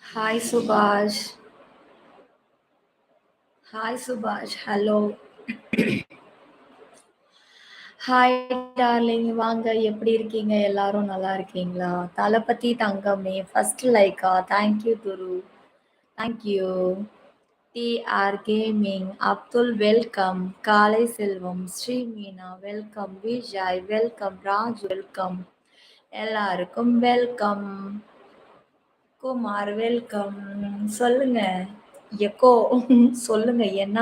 Hi Subhash. Hi Subhash. Hello. Hi darling வாங்க எப்படி இருக்கீங்க எல்லாரும் நல்லா இருக்கீங்களா தளபதி தங்கமே ஃபர்ஸ்ட் லைக்கா thank you Guru thank you TR gaming Abdul welcome காலை Selvam Sri Meena welcome Vijay welcome Raj welcome எல்லாருக்கும் வெல்கம் குமார் வெல்கம் சொல்லுங்க எக்கோ சொல்லுங்க என்ன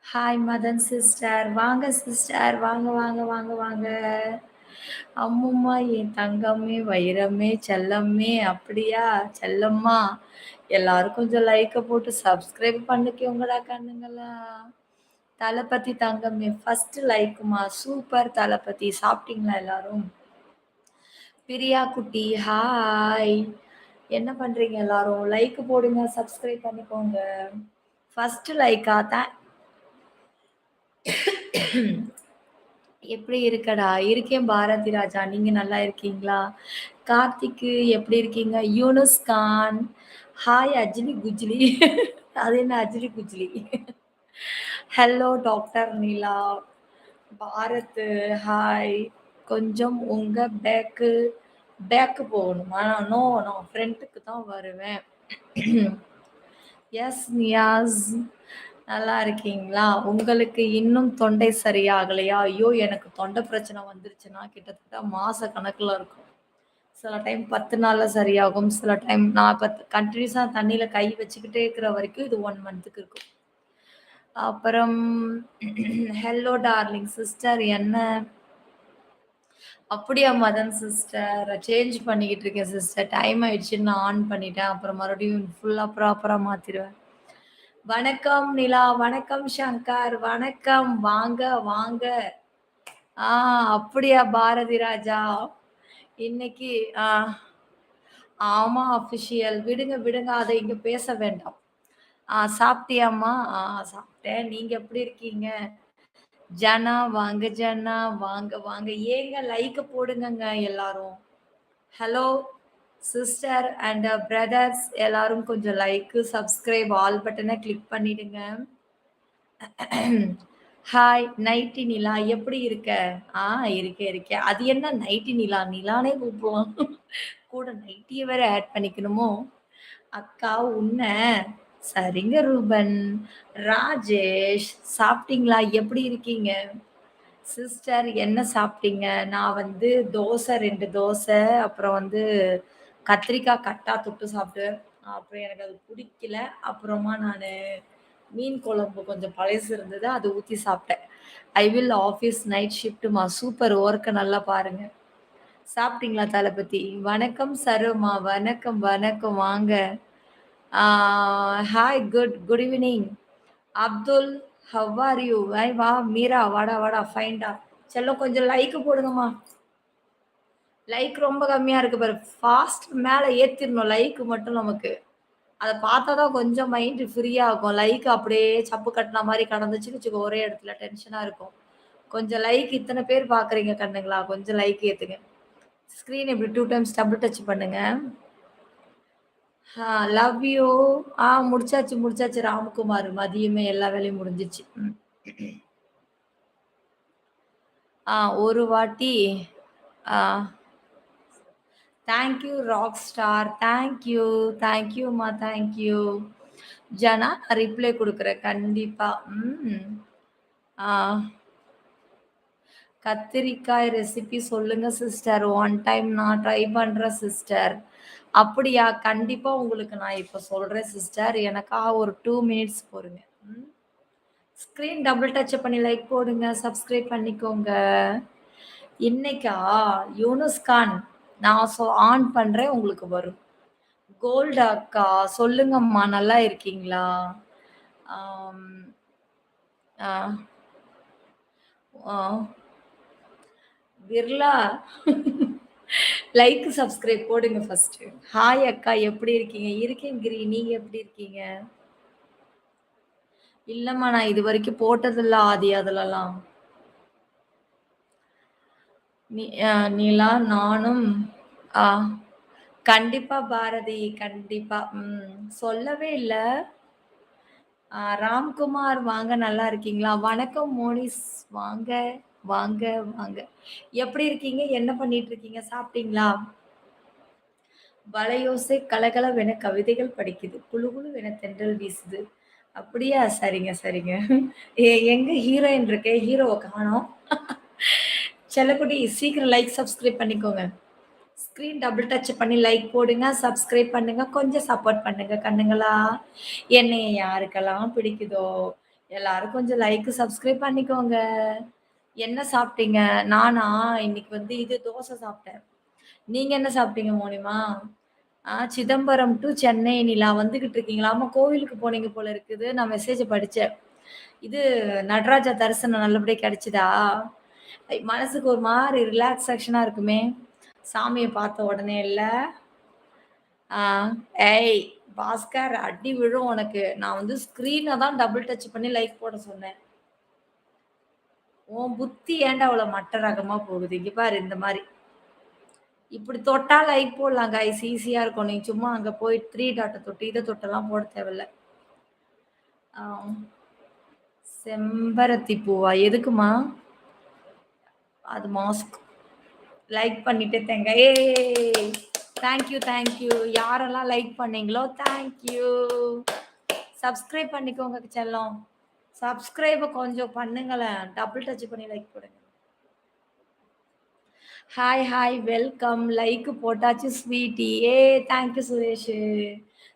ஹாய் மதன் சிஸ்டர் வாங்க சிஸ்டர் வாங்க வாங்க வாங்க வாங்க அம்மும்மா என் தங்கமே வைரமே செல்லம்மே அப்படியா செல்லம்மா எல்லாரும் கொஞ்சம் லைக்கை போட்டு சப்ஸ்கிரைப் பண்ணிக்கோங்கடா கண்ணுங்களா தளபதி தங்கமே ஃபர்ஸ்ட் லைக்குமா சூப்பர் தளபதி சாப்பிட்டீங்களா எல்லாரும் பிரியா குட்டி ஹாய் என்ன பண்றீங்க எல்லாரும் லைக் போடுங்க சப்ஸ்கிரைப் பண்ணிக்கோங்க ஃபர்ஸ்ட் லைக்கா எப்படி இருக்கடா இருக்கேன் பாரதி ராஜா நீங்க நல்லா இருக்கீங்களா கார்த்திக்கு எப்படி இருக்கீங்க யூனுஸ் கான் ஹாய் அஜினி குஜ்லி அது என்ன அஜினி குஜ்லி ஹலோ டாக்டர் நீலா பாரத் ஹாய் கொஞ்சம் உங்க பேக்கு போகணுமா நோ நான் ஃப்ரெண்டுக்கு தான் வருவேன் எஸ் நியாஸ் நல்லா இருக்கீங்களா உங்களுக்கு இன்னும் தொண்டை சரியாகலையா ஐயோ எனக்கு தொண்டை பிரச்சனை வந்துருச்சுன்னா கிட்டத்தட்ட மாச கணக்குல இருக்கும் சில டைம் 10 நாள்ல சரியாகும் சில டைம் நான் 10 கண்டினியூஸா தண்ணியில கை வச்சுக்கிட்டே இருக்கிற வரைக்கும் இது 1 மந்த்துக்கு இருக்கும் அப்புறம் ஹலோ டார்லிங் சிஸ்டர் என்ன அப்படியா மதன் சிஸ்டர் சேஞ்ச் பண்ணிக்கிட்டு இருக்கேன் சிஸ்டர் டைம் ஆயிடுச்சுன்னு நான் ஆன் பண்ணிட்டேன் அப்புறம் மறுபடியும் ஃபுல்லா ப்ராப்பரா மாத்திருவேன் வணக்கம் நிலா வணக்கம் சங்கர் வணக்கம் வாங்க வாங்க அப்படியா பாரதி ராஜா இன்னைக்கு ஆமா அபிஷியல் விடுங்க விடுங்க அதை இங்க பேச வேண்டாம் சாப்பிட்டியாம்மா சாப்பிட்டேன் நீங்க எப்படி இருக்கீங்க ஜனா வாங்க ஜனா வாங்க வாங்க ஏங்க லைக் போடுங்கங்க எல்லாரும் ஹலோ சிஸ்டர் அண்ட் பிரதர்ஸ் எல்லாரும் கொஞ்சம் லைக் சப்ஸ்கிரைப் ஆல் பட்டனை கிளிக் பண்ணிடுங்க ஹாய் நைட்டி நிலா எப்படி இருக்க இருக்கேன் அது என்ன நைட்டி நிலா நிலானே கூப்பிடுவோம் கூட நைட்டியை வேற ஆட் பண்ணிக்கணுமோ அக்கா உன்ன சரிங்க ரூபன் ராஜேஷ் சாப்பிட்டீங்களா எப்படி இருக்கீங்க சிஸ்டர் என்ன சாப்பிட்டீங்க நான் வந்து தோசை 2 தோசை அப்புறம் வந்து கத்திரிக்காய் கட்டா தொட்டு சாப்பிட்டேன் அப்புறம் எனக்கு அது பிடிக்கல அப்புறமா நான் மீன் குழம்பு கொஞ்சம் பழசு இருந்தது அது ஊற்றி சாப்பிட்டேன் ஐ வில் ஆஃபீஸ் நைட் ஷிஃப்ட்டுமா சூப்பர் ஒர்க்கை நல்லா பாருங்க சாப்பிட்டீங்களா தளபதி வணக்கம் சருமா வணக்கம் வணக்கம் வாங்க hi good evening Abdul have are you வா மீரா வாடா வாடா ஃபைன்டா செல்லம் கொஞ்சம் லைக் போடுங்கம்மா லைக் ரொம்ப கம்மியா இருக்கு பாரு ஃபாஸ்ட் மேல ஏத்திரணும் லைக் மட்டும் நமக்கு அதை பார்த்தா தான் கொஞ்சம் மைண்ட் ஃப்ரீயா இருக்கும் லைக் அப்படியே சப்பு கட்டின மாதிரி கடந்துச்சுன்னு வச்சுக்கோ ஒரே இடத்துல டென்ஷனா இருக்கும் கொஞ்சம் லைக் இத்தனை பேர் பாக்குறீங்க கண்ணுங்களா கொஞ்சம் லைக் ஏத்துங்க ஸ்க்ரீன் இப்படி 2 டைம்ஸ் டபுள் டச் பண்ணுங்க லவ் யூ முடிச்சாச்சு ராம்குமார் மதியமே எல்லா வேலையும் முடிஞ்சிச்சு ஒரு வாட்டி தேங்க்யூ ராக் ஸ்டார் தேங்க்யூம்மா தேங்க்யூ ஜனா ரிப்ளை கொடுக்குறேன் கண்டிப்பா கத்திரிக்காய் ரெசிபி சொல்லுங்க சிஸ்டர் 1 டைம் நான் ட்ரை பண்றேன் சிஸ்டர் அப்படியா கண்டிப்பா உங்களுக்கு நான் இப்ப சொல்றேன் சிஸ்டர் எனக்காக ஒரு 2 மினிட்ஸ் போருங்க ஸ்க்ரீன் டபுள் டச் பண்ணி லைக் போடுங்க சப்ஸ்கிரைப் பண்ணிக்கோங்க இன்னைக்கா? யூனுஸ் கான். நான் ஆன் பண்றேன் உங்களுக்கு வரும். கோல்டு அக்கா, சொல்லுங்கம்மா நல்லா இருக்கீங்களா? ஆம். ஆ. ஆ. பிர்லா. லைக், சப்ஸ்கிரைப் போடுங்க ஃபர்ஸ்ட்டு. ஹாய் அக்கா எப்படி இருக்கீங்க? இருக்கேன் கிரி. நீங்க எப்படி இருக்கீங்க? இல்லம்மா நான் இதுவரைக்கும் போட்டதில்ல ஆதி அதுலலாம். நிலா நானும் ஆ கண்டிப்பா பாரதி. கண்டிப்பா. சொல்லவே இல்ல. ராம்குமார் வாங்க நல்லா இருக்கீங்களா? வணக்கம் மோனிஸ். வாங்க, வாங்க, வாங்க. எப்படி இருக்கீங்க? என்ன பண்ணிட்டு இருக்கீங்க? சாப்பிட்டீங்களா? வலையோசை கலகலவென கவிதைகள் படிக்குது. குளு குளுவென தென்றல் வீசுது. அப்படியா? சரிங்க, சரிங்க. எங்க ஹீரோயின் இருக்கே, ஹீரோவ காணோம். செல்லக்குட்டி சீக்கிரம் லைக், சப்ஸ்கிரைப் பண்ணிக்கோங்க. ஸ்க்ரீன் டபுள் டச் பண்ணி லைக் போடுங்க, சப்ஸ்கிரைப் பண்ணுங்க, கொஞ்சம் சப்போர்ட் பண்ணுங்க கண்ணுங்களா. என்னைய யாருக்கெல்லாம் பிடிக்குதோ, எல்லாரும் கொஞ்சம் லைக், சப்ஸ்கிரைப் பண்ணிக்கோங்க. என்ன சாப்பிட்டீங்க? நானா? இன்னைக்கு வந்து இது தோசை சாப்பிட்டேன். நீங்க என்ன சாப்பிட்டீங்க மோனிமா? சிதம்பரம் டூ சென்னை நிலா வந்துகிட்டு இருக்கீங்களா? ஆமா கோவிலுக்கு போனீங்க போல இருக்குது. நான் மெசேஜ படிச்சேன். இது நடராஜா தரிசனம் நல்லபடியா கிடைச்சுதா? மனசுக்கு ஒரு மாரி ரிலாக்சேஷனா இருக்குமே! சாமிய பார்த்த உடனே இல்ல? ஆ ஏய் பாஸ்கர் அடி விழும் உனக்கு. நான் வந்து ஸ்க்ரீன தான் டபுள் டச் பண்ணி லைக் போட சொன்னேன். உன் புத்தி ஏன்டா அவ்வளோ மட்ட ரகமா போகுது? இங்க பாரு இந்த மாரி. இப்படி தொட்டா லைக் போடலாம் கைஸ். ஈஸியா இருக்கும். நீங்க சும்மா அங்க போய் 3 டாட்ட தொட்டு, இத தொட்டெல்லாம் போட தேவையில்ல. ஆ செம்பருத்தி பூவா? எதுக்குமா? அது மாஸ்க். லைக் பண்ணிட்டு தேங்க. ஏய்! Thank you, thank you. யாரெல்லாம் லைக் பண்ணீங்களோ தேங்க் யூ. சப்ஸ்கிரைப் பண்ணிக்கோங்க செல்லம். சப்ஸ்கிரைப கொஞ்சம் பண்ணுங்களேன். டபுள் டச் பண்ணி லைக் போடுங்க. Hi, hi. வெல்கம். லைக் போட்டாச்சு ஸ்வீட்டி. Thank you Suresh.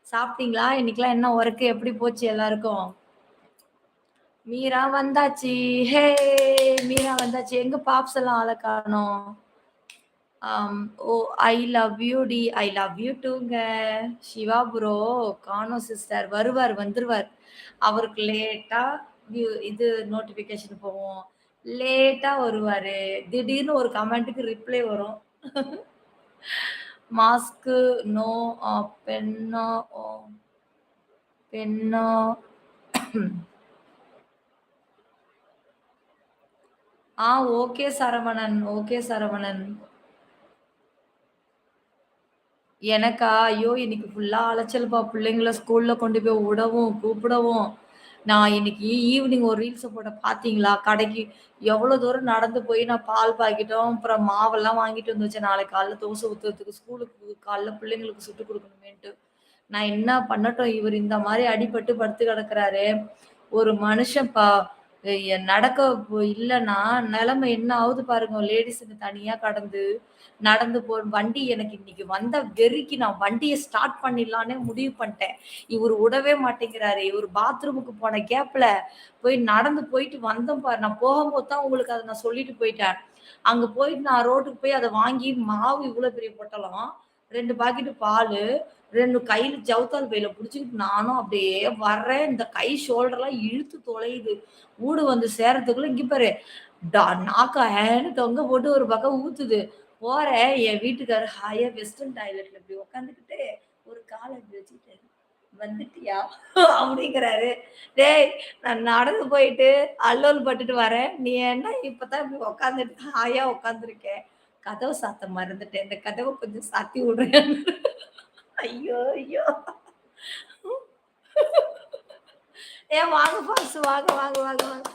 சாப்பிட்டீங்களா? இன்னைக்கெல்லாம் என்ன ஒர்க் எப்படி போச்சு எல்லாருக்கும்? மீரா வந்தாச்சு. ஹே! மீரா வந்தாச்சு. எங்க பாப்ஸ் எல்லாம் ஆள காணோம். ஓ! ஐ லவ் யூ டி. ஐ லவ் யூ டூங்க. சிவா ப்ரோ காணோம் சிஸ்டர். வருவார், வந்துருவார். அவருக்கு லேட்டா இது நோட்டிஃபிகேஷன் போகும். லேட்டா வருவாரு. திடீர்னு ஒரு கமெண்ட்க்கு ரிப்ளை வரும். மாஸ்க்கு நோ பென்னோ பென்னோ ஓகே சரவணன். ஓகே சரவணன். எனக்கா? ஐயோ! இன்னைக்கு ஃபுல்லா அலைச்சல்ப்பா. பிள்ளைங்கள ஸ்கூல்ல கொண்டு போய் விடவும், கூப்பிடவும். நான் இன்னைக்கு ஈவினிங் ஒரு ரீல்ஸ போட்டேன் பார்த்தீங்களா? கடைக்கு எவ்வளோ தூரம் நடந்து போய் நான் பால் பாக்கெட்டும், அப்புறம் மாவெல்லாம் வாங்கிட்டு வந்து வச்சேன். நாளைக்கு காலைல தோசை ஊத்துறதுக்கு, ஸ்கூலுக்கு காலைல பிள்ளைங்களுக்கு சுட்டு குடுக்கணுமேன்ட்டு. நான் என்ன பண்ணட்டும்? இவரு இந்த மாரி அடிபட்டு படுத்து கிடக்குறாரு. ஒரு மனுஷன்ப்பா. நடக்க இல்லன்னா, நெலைமை என்ன ஆவுது பாருங்க. லேடீஸுங்க தனியா கடந்து, நடந்து வண்டி எனக்கு இன்னைக்கு வந்த வெறிக்கு நான் வண்டிய ஸ்டார்ட் பண்ணிடலான்னே முடிவு பண்ணிட்டேன். இவரு உடவே மாட்டேங்கிறாரு. இவரு பாத்ரூமுக்கு போன கேப்ல போய் நடந்து போயிட்டு வந்தோம் பாரு. நான் போகும்போது தான் உங்களுக்கு அத நான் சொல்லிட்டு போயிட்டேன். அங்க போயிட்டு நான் ரோட்டுக்கு போய் அத வாங்கி மாவு இவ்ளோ பெரிய பொட்டலம், 2 பாக்கெட் பாலு, 2 கையில ஜவுத்தால் பையில புடிச்சுக்கிட்டு நானும் அப்படியே வர்றேன். இந்த கை ஷோல்டர்லாம் இழுத்து தொலையுது. ஊடு வந்து சேர்றதுக்குள்ள இங்க பாரு, நாக்க ஏன்னு தொங்க போட்டு ஒரு பக்கம் ஊத்துது. போறேன் என் வீட்டுக்காரர் ஹாயா வெஸ்டர்ன் டாய்லெட்ல இப்படி உட்காந்துக்கிட்டு, ஒரு கால இப்படி வச்சுக்கிட்டு, "வந்துட்டியா?" அப்படிங்கிறாரு. டேய் நான் நடந்து போயிட்டு அல்லோல் பட்டுட்டு வரேன். நீ என்ன இப்பதான் இப்படி உட்காந்துட்டு ஹாயா உட்காந்துருக்க. கதவு சாத்த மறந்துட்டேன். இந்த கதவ கொஞ்சம் சாத்தி விடுறியா? ஐயோ! ஐயோ! வாங்க ஃபாஸ்ட் வாங்க, வாங்க, வாங்க, வாங்க.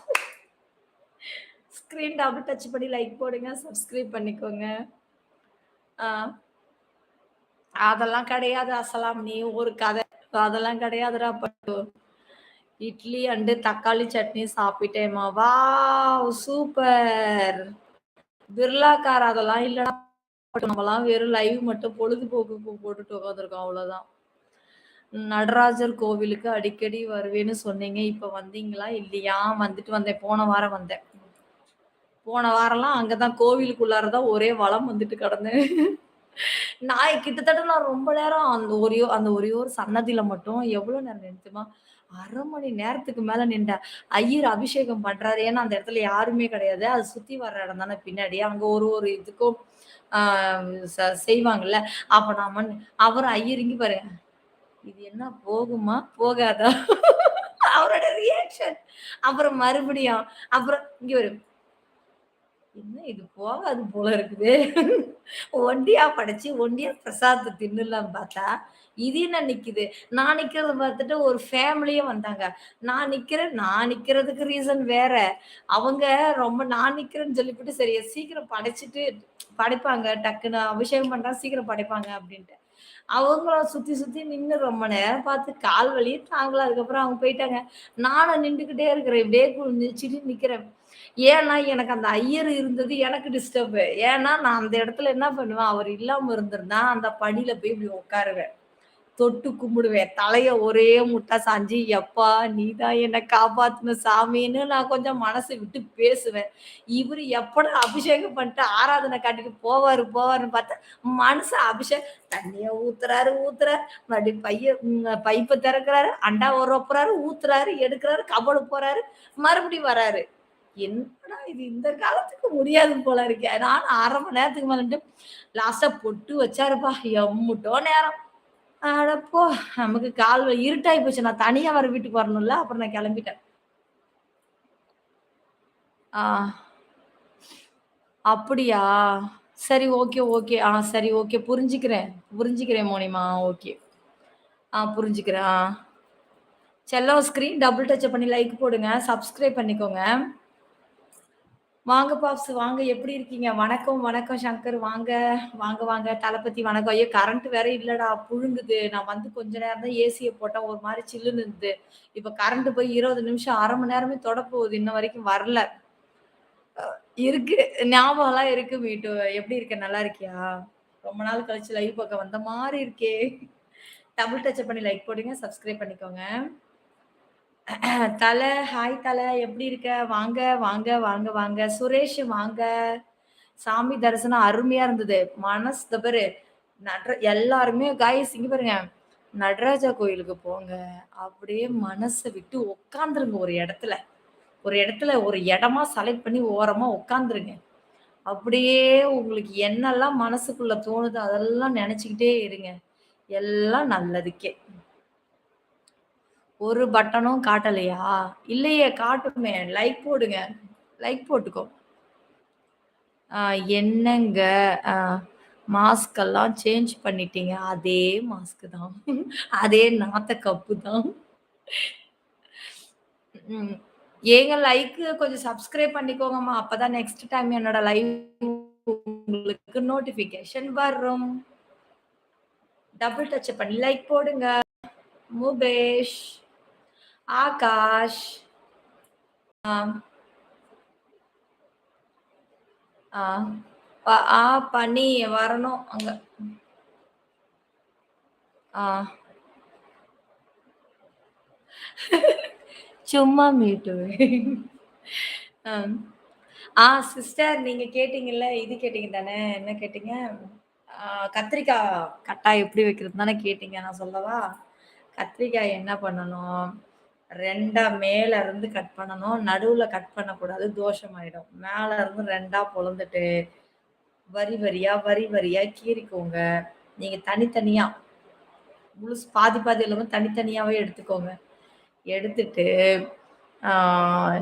ஸ்க்ரீன் டபுள் டச் பண்ணி லைக் போடுங்க. சப்ஸ்கிரைப் பண்ணிக்கோங்க. ஆ. அதெல்லாம் கிடையாது அசலாம். நீ ஒரு கதை. அதெல்லாம் கிடையாதுடா பட்டு. இட்லி அண்டு தக்காளி சட்னி சாப்பிட்டேன்மா. வாவ்! சூப்பர். பிர்லா கார் அதெல்லாம் இல்லடா. நம்மலாம் வெறும் லைவ் மட்டும் பொழுதுபோக்குக்கு போட்டுட்டு உட்காந்துருக்கோம் அவ்வளோதான். நடராஜர் கோவிலுக்கு அடிக்கடி வருவேன்னு சொன்னீங்க. இப்ப வந்தீங்களா? இல்லையா? வந்துட்டு வந்தேன். போன வாரம் வந்தேன். போன வாரம்லாம் அங்க தான் கோவிலுக்குள்ளார தான் ஒரே வலம் வந்துட்டு கிடந்தேன். நான் கிட்டத்தட்ட ரொம்ப நேரம் அந்த ஒரே ஒரு சன்னதில மட்டும் எவ்வளோ நேரம் நின்னேன் தெரியுமா? 1/2 மணி நேரத்துக்கு மேல நின்டேன். ஐயர் அபிஷேகம் பண்றாரு. ஏன்னா, அந்த இடத்துல யாருமே கிடையாது. அது சுத்தி வர்ற இடம் தானே பின்னாடி. அங்க ஒரு ஒரு இதுக்கும் ஆ செய்வாங்கல்ல. அப்ப நான் அவரும் ஐயர் இங்க பாருங்க. இது என்ன போகுமா? போகாதா? அவரோட ரியாக்ஷன். அப்புறம் மறுபடியும் அப்புறம் இங்க வரு என்ன இது போகாது போல இருக்குதே. ஒண்டியா படைச்சு, ஒண்டியா பிரசாதத்த தின்னலான்னு பார்த்தா, இது என்ன நிக்குது? நான் நிக்கிறத பார்த்துட்டு ஒரு ஃபேமிலியே வந்தாங்க. நான் நிக்கிறதுக்கு ரீசன் வேற. அவங்க ரொம்ப நான் நிக்கிறேன்னு சொல்லிப்புட்டு, சரி சீக்கிரம் படைச்சுட்டு படைப்பாங்க. டக்குனு அபிஷேகம் பண்ட்டா சீக்கிரம் படைப்பாங்க அப்டின்ட்டு. அவங்களும் சுத்தி சுத்தி நின்னு ரொம்ப நேரம் பார்த்து கால் வலியே தாங்கல. அதுக்கப்புறம் அவங்க போயிட்டாங்க. நானும் நின்டுகிட்டே இருக்கிறேன். இப்படியே குனிஞ்சுட்டு நிக்கிறேன். ஏன்னா, எனக்கு அந்த ஐயர் இருந்தது எனக்கு டிஸ்டர்பு. ஏன்னா, நான் அந்த இடத்துல என்ன பண்ணுவேன், அவர் இல்லாம இருந்திருந்தா, அந்த படியில போய் இப்படி உட்காருவேன். தொட்டு கும்பிடுவேன். தலைய ஒரே முட்டா சாஞ்சு, "எப்பா நீ தான் என்ன காப்பாத்தணும் சாமின்னு" நான் கொஞ்சம் மனச விட்டு பேசுவேன். இவரு எப்படா அபிஷேகம் பண்ணிட்டு ஆராதனை காட்டிட்டு போவாருன்னு பார்த்தா, மனுஷன் தண்ணிய ஊத்துறாரு. மறுபடியும் பைப்ப திறக்கிறாரு, அண்டாவ ரொப்புறாரு, ஊத்துறாரு, எடுக்குறாரு, கபோர்டு போறாரு, மறுபடியும் வராரு. என்னடா இது இந்த காலத்துக்கு முடியாது போல இருக்கே. நானும் 1/2 மணி நேரத்துக்கு மேல நின்னுட்டு, லாஸ்ட்டா பொட்டு வச்சாருப்பா. எம்முட்டோ நேரம். அட போ! நமக்கு கால் வலி இருட்டாயி போச்சு. நான் தனியா வேற வீட்டுக்கு வரணும்ல. அப்புறம் நான் கெளம்பிட்டேன். ஆ. அப்படியா? சரி, ஓகே. சரி, ஓகே. புரிஞ்சுக்கிறேன் மோனிமா. ஓகே. புரிஞ்சுக்கிறேன். செல்லம் ஸ்க்ரீன் டபுள் டச் பண்ணி லைக் போடுங்க. சப்ஸ்கிரைப் பண்ணிக்கோங்க. வாங்க பாப்ஸ் வாங்க. எப்படி இருக்கீங்க? வணக்கம் சங்கர். வாங்க. தளபதி வணக்கம். ஐயோ! கரண்ட் வேற இல்லடா. புழுங்குது. நான் வந்து கொஞ்ச நேரம் தான் ஏசிய போட்டேன். ஒரு மாரி சில்லுன்னு இருந்தது. இப்ப கரண்ட் போய் 20 நிமிஷம் 1/2 மணி நேரமே தொடப்போகுது. இன்ன வரைக்கும் வரல. இருக்கு. ஞாபகம்லாம் இருக்கு மீட்டு. எப்படி இருக்க? நல்லா இருக்கியா? ரொம்ப நாள் கழிச்சு லைவ் பார்க்க வந்த மாரி இருக்கே. டபுள் டச் பண்ணி லைக் போடுங்க. சப்ஸ்கிரைப் பண்ணிக்கோங்க. தல, ஹாய் தல. எப்படி இருக்க? வாங்க. சுரேஷ் வாங்க. சாமி தரிசனம் அருமையா இருந்தது. இதோ பாரு எல்லாருமே காய்ஸ் இங்க பாருங்க. நடராஜா கோயிலுக்கு போங்க. அப்படியே மனச விட்டு உட்கார்ந்துருங்க ஒரு இடத்துல. ஒரு இடமா செலக்ட் பண்ணி ஓரமா உட்கார்ந்துருங்க. அப்படியே உங்களுக்கு என்னெல்லாம் மனசுக்குள்ள தோணுதோ அதெல்லாம் நெனச்சுக்கிட்டே இருங்க. எல்லாம் நல்லதுக்கே. ஒரு பட்டனும் காட்டலையா? இல்லையே காட்டுமே. லைக் போடுங்க. லைக் போட்டுக்கோ. ஆ என்னங்க அ மாஸ்க்கெல்லாம் சேஞ்ச் பண்ணிட்டீங்க. அதே மாஸ்க் தான். அதே நாத்த கப்பு தான். ம். ஏங்க லைக்கு கொஞ்சம் சப்ஸ்கிரைப் பண்ணிக்கோங்கம்மா. அப்பதான் நெக்ஸ்ட் டைம் என்னோட லைவ் உங்களுக்கு நோட்டிஃபிகேஷன் வரும். டபுள் டச் பண்ணி லைக் போடுங்க. முபேஷ், ஆகாஷ், ஆ, ஆ, பனி வரணும் அங்க. ஆ. சும்மா மீட்டு. அம். சிஸ்டர் நீங்க கேட்டீங்கல்ல, இது கேட்டீங்க தானே? என்ன கேட்டீங்க? ஆ கத்திரிக்காய் கட்டாய் எப்படி வைக்கிறது தானே கேட்டீங்க. நான் சொல்லவா? கத்திரிக்காய் என்ன பண்ணணும்? 2ஆ மேல இருந்து கட் பண்ணணும். நடுவுல கட் பண்ணக்கூடாது. தோஷமாயிடும். மேல இருந்து 2ஆ பொளந்துட்டு, வரி வரியா கீறிக்கோங்க. நீங்க தனித்தனியா முழுசு பாதி இல்லாம தனித்தனியாவே எடுத்துக்கோங்க. எடுத்துட்டு, ஆ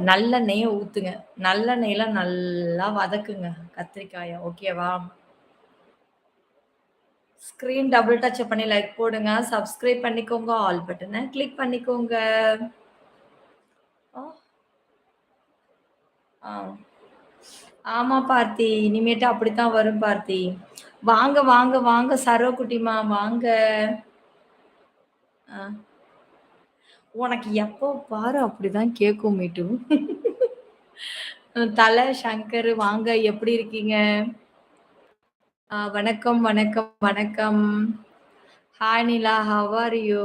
நல்லெண்ணெய ஊத்துங்க. நல்லெண்ணெயில நல்லா வதக்குங்க கத்திரிக்காய. ஓகேவா? ஸ்க்ரீன் டபுள் டச் பண்ணி லைக் போடுங்க. சப்ஸ்கிரைப் பண்ணிக்கோங்க. ஆல் பட்டன கிளிக் பண்ணிக்கோங்க. ஆ, ஆ. ஆமா பார்த்தி. இனிமேட்டு அப்படித்தான் வரும் பார்த்தி. வாங்க சரோ குட்டிமா வாங்க. அ உனக்கு எப்போ பாரு அப்படிதான் கேட்கும் மீட்டு. சங்கர் வாங்க. எப்படி இருக்கீங்க? வணக்கம். Hi Nila, how are you?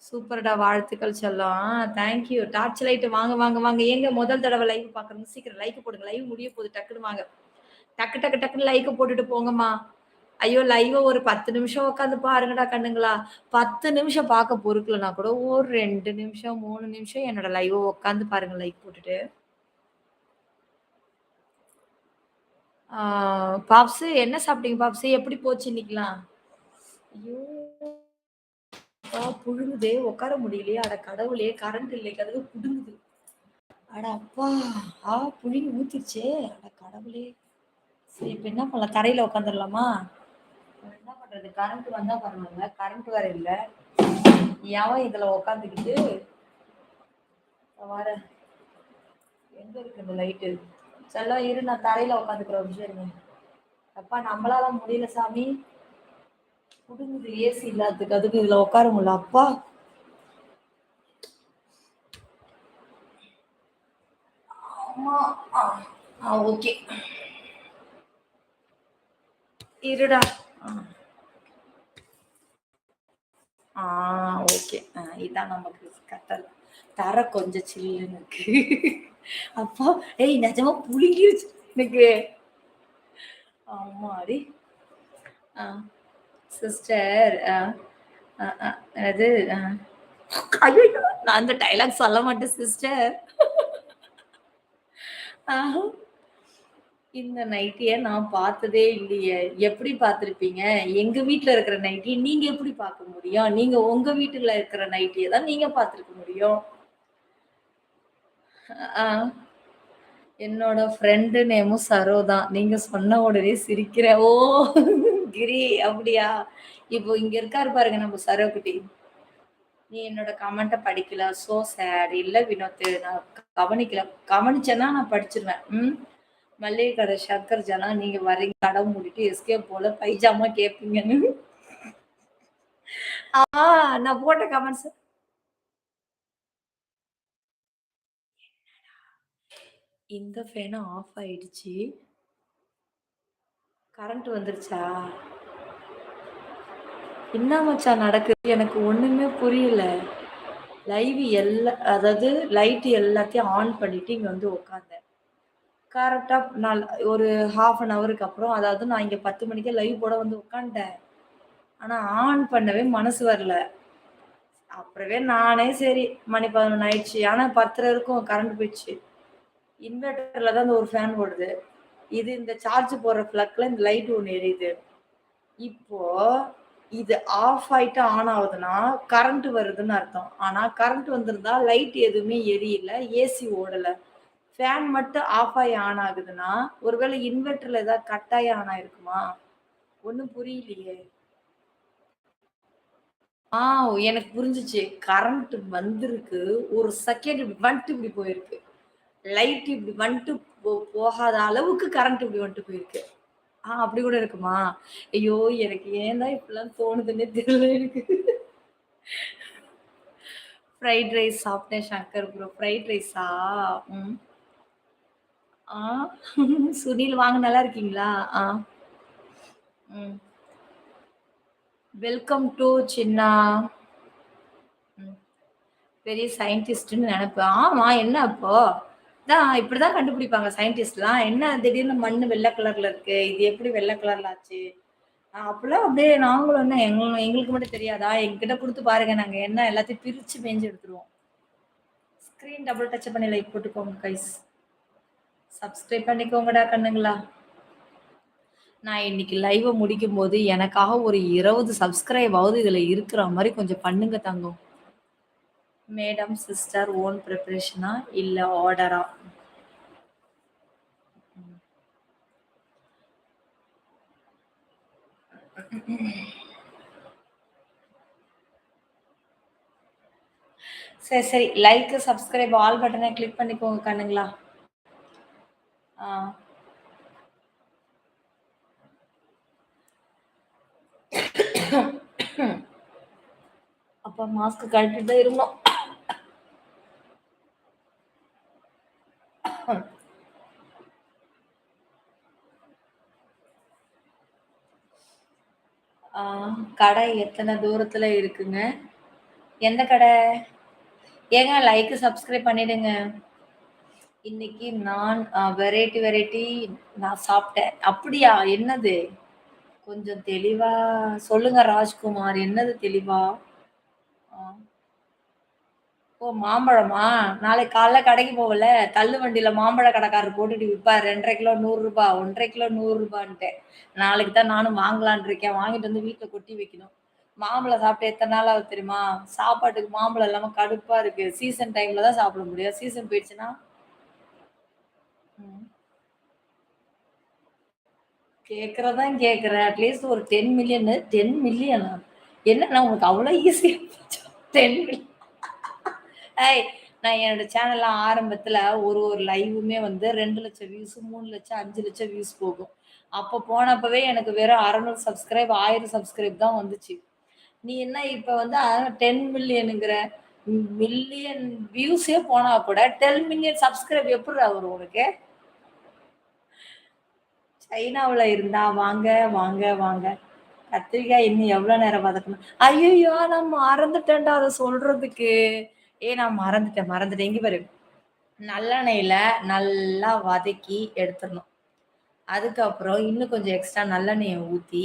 சூப்பர்டா! வாழ்த்துக்கள் செல்லம். Thank you. டார்ச் லைட் வாங்க, வாங்க, வாங்க. ஏங்க முதல் தடவ லைவ் பார்க்குறவங்க சீக்கிரம் லைக் போடுங்க. லைவ் முடிய போது. டக்குனு வாங்க. டக்கு, டக்கு, டக்குன்னு லைக்க போட்டுட்டு போங்கம்மா. ஐயோ! லைவ ஒரு 10 நிமிஷம் உட்காந்து பாருங்கடா கண்ணுங்களா. 10 நிமிஷம் பார்க்க பொறுக்கலனா கூட, ஒரு 2 நிமிஷம், 3 நிமிஷம் என்னோட லைவ உட்காந்து பாருங்க லைக் போட்டுட்டு. ஆ பாப்ஸு என்ன சாப்பிட்டீங்க பாப்ஸு? எப்படி போச்சு இன்னைக்கலாம்? ஐயோ! புழுங்குதே! உட்கார முடியலையே! அட கடவுளே! கரண்ட் இல்லை. கதவு புடுங்குது. அட அப்பா! புழுங்கி ஊத்திருச்சே! அட கடவுளே! சரி இப்ப என்ன பண்ணலாம்? தரையில உட்காந்துரலாமா? என்ன பண்றது? கரண்ட் வந்தா பரவால்ல. கரண்ட் வேற இல்ல. எவன் இதுல உட்காந்துக்கிட்டு வரேன். எங்க இருக்கு இந்த லைட்டு? செல்லம் இரு நான் தரையில உட்காந்துக்கிறேன் ஒரு நிமிஷம் இருங்க. அப்பா நம்மளால முடியல சாமி. புடுங்குது ஏசி இல்லாததுக்கு அதுக்கு இதுல உட்கார முடியல. அப்பா! அம்மா! ஆ ஓகே. இருடா. ஆ. ஆ ஓகே. இதான் நமக்கு கட்டல். தர கொஞ்சம் சில்லுன்னு இருக்கு. அப்பா! ஏய் நிஜமா புழுங்கிருச்சு எனக்கு. அம்மாடி! ஆ சிஸ்டர் அ அ என்னது? ஐயய்யோ! நான் அந்த டயலாக் சொல்ல மாட்டேன் சிஸ்டர். ஆ இந்த நைட்டிய நான் பார்த்ததே இல்லையே! எப்படி பார்த்திருப்பீங்க? எங்க வீட்ல இருக்கிற நைட்டிய நீங்க எப்படி பார்க்க முடியும்? நீங்க உங்க வீட்டுல இருக்கிற நைட்டிய தான் நீங்க பார்த்திருக்க முடியும். ஆ என்னோட ஃப்ரெண்டு நேமும் சரோ தான். நீங்க சொன்ன உடனே சிரிக்கிறேன். ஓ! கிரி அப்படியா? இப்போ இங்க இருக்காரு பாருங்க நம்ம சரோ குட்டி. நீ என்னோட கமெண்ட்ட படிக்கல. So sad. இல்ல வினோத் நான் கவனிக்கல. கவனிச்சேன்னா நான் படிச்சுருவேன். மல்லிகை கடை சங்கர் ஜனா நீங்க வர்றீங்க கடை மூடிட்டு எஸ்கேப் போல பைஜாமா கேட்பீங்கன்னு. ஆ நான் போட்ட கமெண்ட்ஸ் இந்த ஃபேன் ஆஃப் ஆயிடுச்சு. கரண்ட் வந்துருச்சா? என்ன மச்சான் நடக்குது? எனக்கு ஒண்ணுமே புரியல. லைவ் அதாவது லைட் எல்லாத்தையும் ஆன் பண்ணிட்டு இங்க வந்து உட்கார்ந்தேன். கரெக்ட்டா நான் ஒரு 1/2 அன் ஹவருக்கு அப்புறம் அதாவது நான் இங்க 10 மணிக்கே லைவ் போட வந்து உட்காந்துட்டேன். ஆனா ஆன் பண்ணவே மனசு வரல. அப்புறவே நானே சரி மணி 11 ஆயிடுச்சு. ஆனா 10:30 இருக்கும் கரண்ட் போயிடுச்சு. இன்வெர்டர்ல தான் இந்த ஒரு ஃபேன் ஓடுது. இது இந்த சார்ஜ் போடுற ப்ளக்ல இந்த லைட் ஒண்ணு எரியுது. இப்போ இது ஆஃப் ஆயிட்டு ஆன் ஆகுதுன்னா, கரண்ட் வருதுன்னு அர்த்தம். ஆனா கரண்ட் வந்திருந்தா லைட் எதுவுமே எரியல, ஏசி ஓடல. ஃபேன் மட்டும் ஆஃப் ஆயி ஆன் ஆகுதுன்னா, ஒருவேளை இன்வெர்டர்ல ஏதாவது கட் ஆயி ஆன் ஆயிருக்குமா? ஒண்ணும் புரியலையே! ஆ எனக்கு புரிஞ்சுச்சு. கரண்ட் வந்திருக்கு. ஒரு செகண்ட் இப்படி வந்துட்டு இப்படி போயிருக்கு. லைட் இப்படி வந்துட்டு போகாத அளவுக்கு கரண்ட் இப்படி வந்துட்டு போயிருக்கு. அப்படி கூட இருக்குமா? ஐயோ! எனக்கு ஏன் தான் இப்படிலாம் தோணுதுன்னே தெரியல எனக்கு. ஃப்ரைட் ரைஸ் சாப்பிட்டேன் சங்கர் ப்ரோ. ஃப்ரைட் ரைஸா? ம். ஆ சுனில் வாங்க நல்லா இருக்கீங்களா? ஆ. ம். வெல்கம் டூ சின்னா. ம். பெரிய சயின்டிஸ்ட்ன்னு நெனப்பு. ஆமா, என்ன அப்போ? இப்படிதான் கண்டுபிடிப்பாங்க சயின்டிஸ்ட்லாம். என்ன திடீர்னு மண்ணு வெள்ள கலர்ல இருக்கு. இது எப்படி வெள்ள கலர்ல ஆச்சு? அப்பலாம் அப்படியே நாங்களும் என்ன எங்களுக்கு மட்டும் தெரியாதா? எங்ககிட்ட குடுத்து பாருங்க. நாங்க என்ன எல்லாத்தையும் பிரிச்சு மேய்ஞ்சு எடுத்துருவோம். ஸ்க்ரீன் டபுள் டச் பண்ணி லைக் போட்டுக்கோங்க கைஸ். சப்ஸ்கிரைப் பண்ணிக்கோங்கடா கண்ணுங்களா. நான் இன்னைக்கு லைவ முடிக்கும்போது எனக்காக ஒரு 20 சப்ஸ்கிரைபாவது இதுல இருக்கிற மாரி கொஞ்சம் பண்ணுங்க தங்கம். மேடம், சிஸ்டர் ஓன் பிரிப்பரேஷனா? இல்ல ஆர்டரா? சரி, சரி. லைக், சப்ஸ்கிரைப் ஆல் பட்டன கிளிக் பண்ணிக்கோங்க கண்ணுங்களா. ஆ. அப்பா மாஸ்க் கழட்டிட்டு தான் இருந்தோம். ஆ கடை எத்தன தூரத்துல இருக்குங்க? எந்த கடை? ஏங்க லைக், சப்ஸ்கிரைப் பண்ணிடுங்க. இன்னைக்கு நான் வெரைட்டி வெரைட்டி நான் சாப்பிட்டேன். அப்படியா? என்னது? கொஞ்சம் தெளிவா சொல்லுங்க ராஜ்குமார். என்னது தெளிவா? ஆ. ஓ! மாம்பழமா? நாளைக்கு காலைல கடைக்கு போவல, தள்ளு வண்டியில மாம்பழ கடைக்காரர் போட்டுட்டு விப்பாரு. 2 1/2 கிலோ ரூ. 100 1 1/2 கிலோ ரூ. 100ன்ட்டு. நாளைக்கு தான் நானும் வாங்கலான்னு இருக்கேன். வாங்கிட்டு வந்து வீட்ல கொட்டி வைக்கணும். மாம்பழம் சாப்பிட்டு எத்தன நாள் ஆகுது தெரியுமா? சாப்பாட்டுக்கு மாம்பழம் இல்லாம கடுப்பா இருக்கு. சீசன் டைம்ல தான் சாப்பிட முடியும். சீசன் போயிடுச்சுன்னா ம். கேட்கறது தான் கேட்கிறேன். அட்லீஸ்ட் ஒரு 10 மில்லியன் 10 மில்லியனா? என்னண்ணா உங்களுக்கு அவ்ளோ ஈஸியா போச்சா? 10 மில்லியன். ஏய்! நான் என்னோட சேனல்ல ஆரம்பத்துல ஒரு லைவுமே வந்து 2,00,000 வியூஸ், 3,00,000, 5,00,000 வியூஸ் போகும். அப்ப போனப்பவே எனக்கு வெறும் 600 சப்ஸ்கிரைப், 1000 சப்ஸ்கிரைப் தான் வந்துச்சு. நீ என்ன இப்ப வந்து 10 மில்லியன்ங்கிற? மில்லியன் வியூஸே போனா கூட 10 மில்லியன் சப்ஸ்கிரைப் எப்புட்றா வரும் உனக்கு? சைனாவுல இருந்தா வாங்க, வாங்க, வாங்க. கத்திரிக்காய் இன்னும் எவ்வளோ நேரம் வதக்கணும்? ஐய்யய்யோ! நான் மறந்துட்டேன்டா அத சொல்றதுக்கு. நான் மறந்துட்டேன். இங்க பாரு. நல்லெண்ணெயில நல்லா வதக்கி எடுத்துறணும். அதுக்கப்புறம் இன்னும் கொஞ்சம் எக்ஸ்ட்ரா நல்லெண்ணெய ஊத்தி,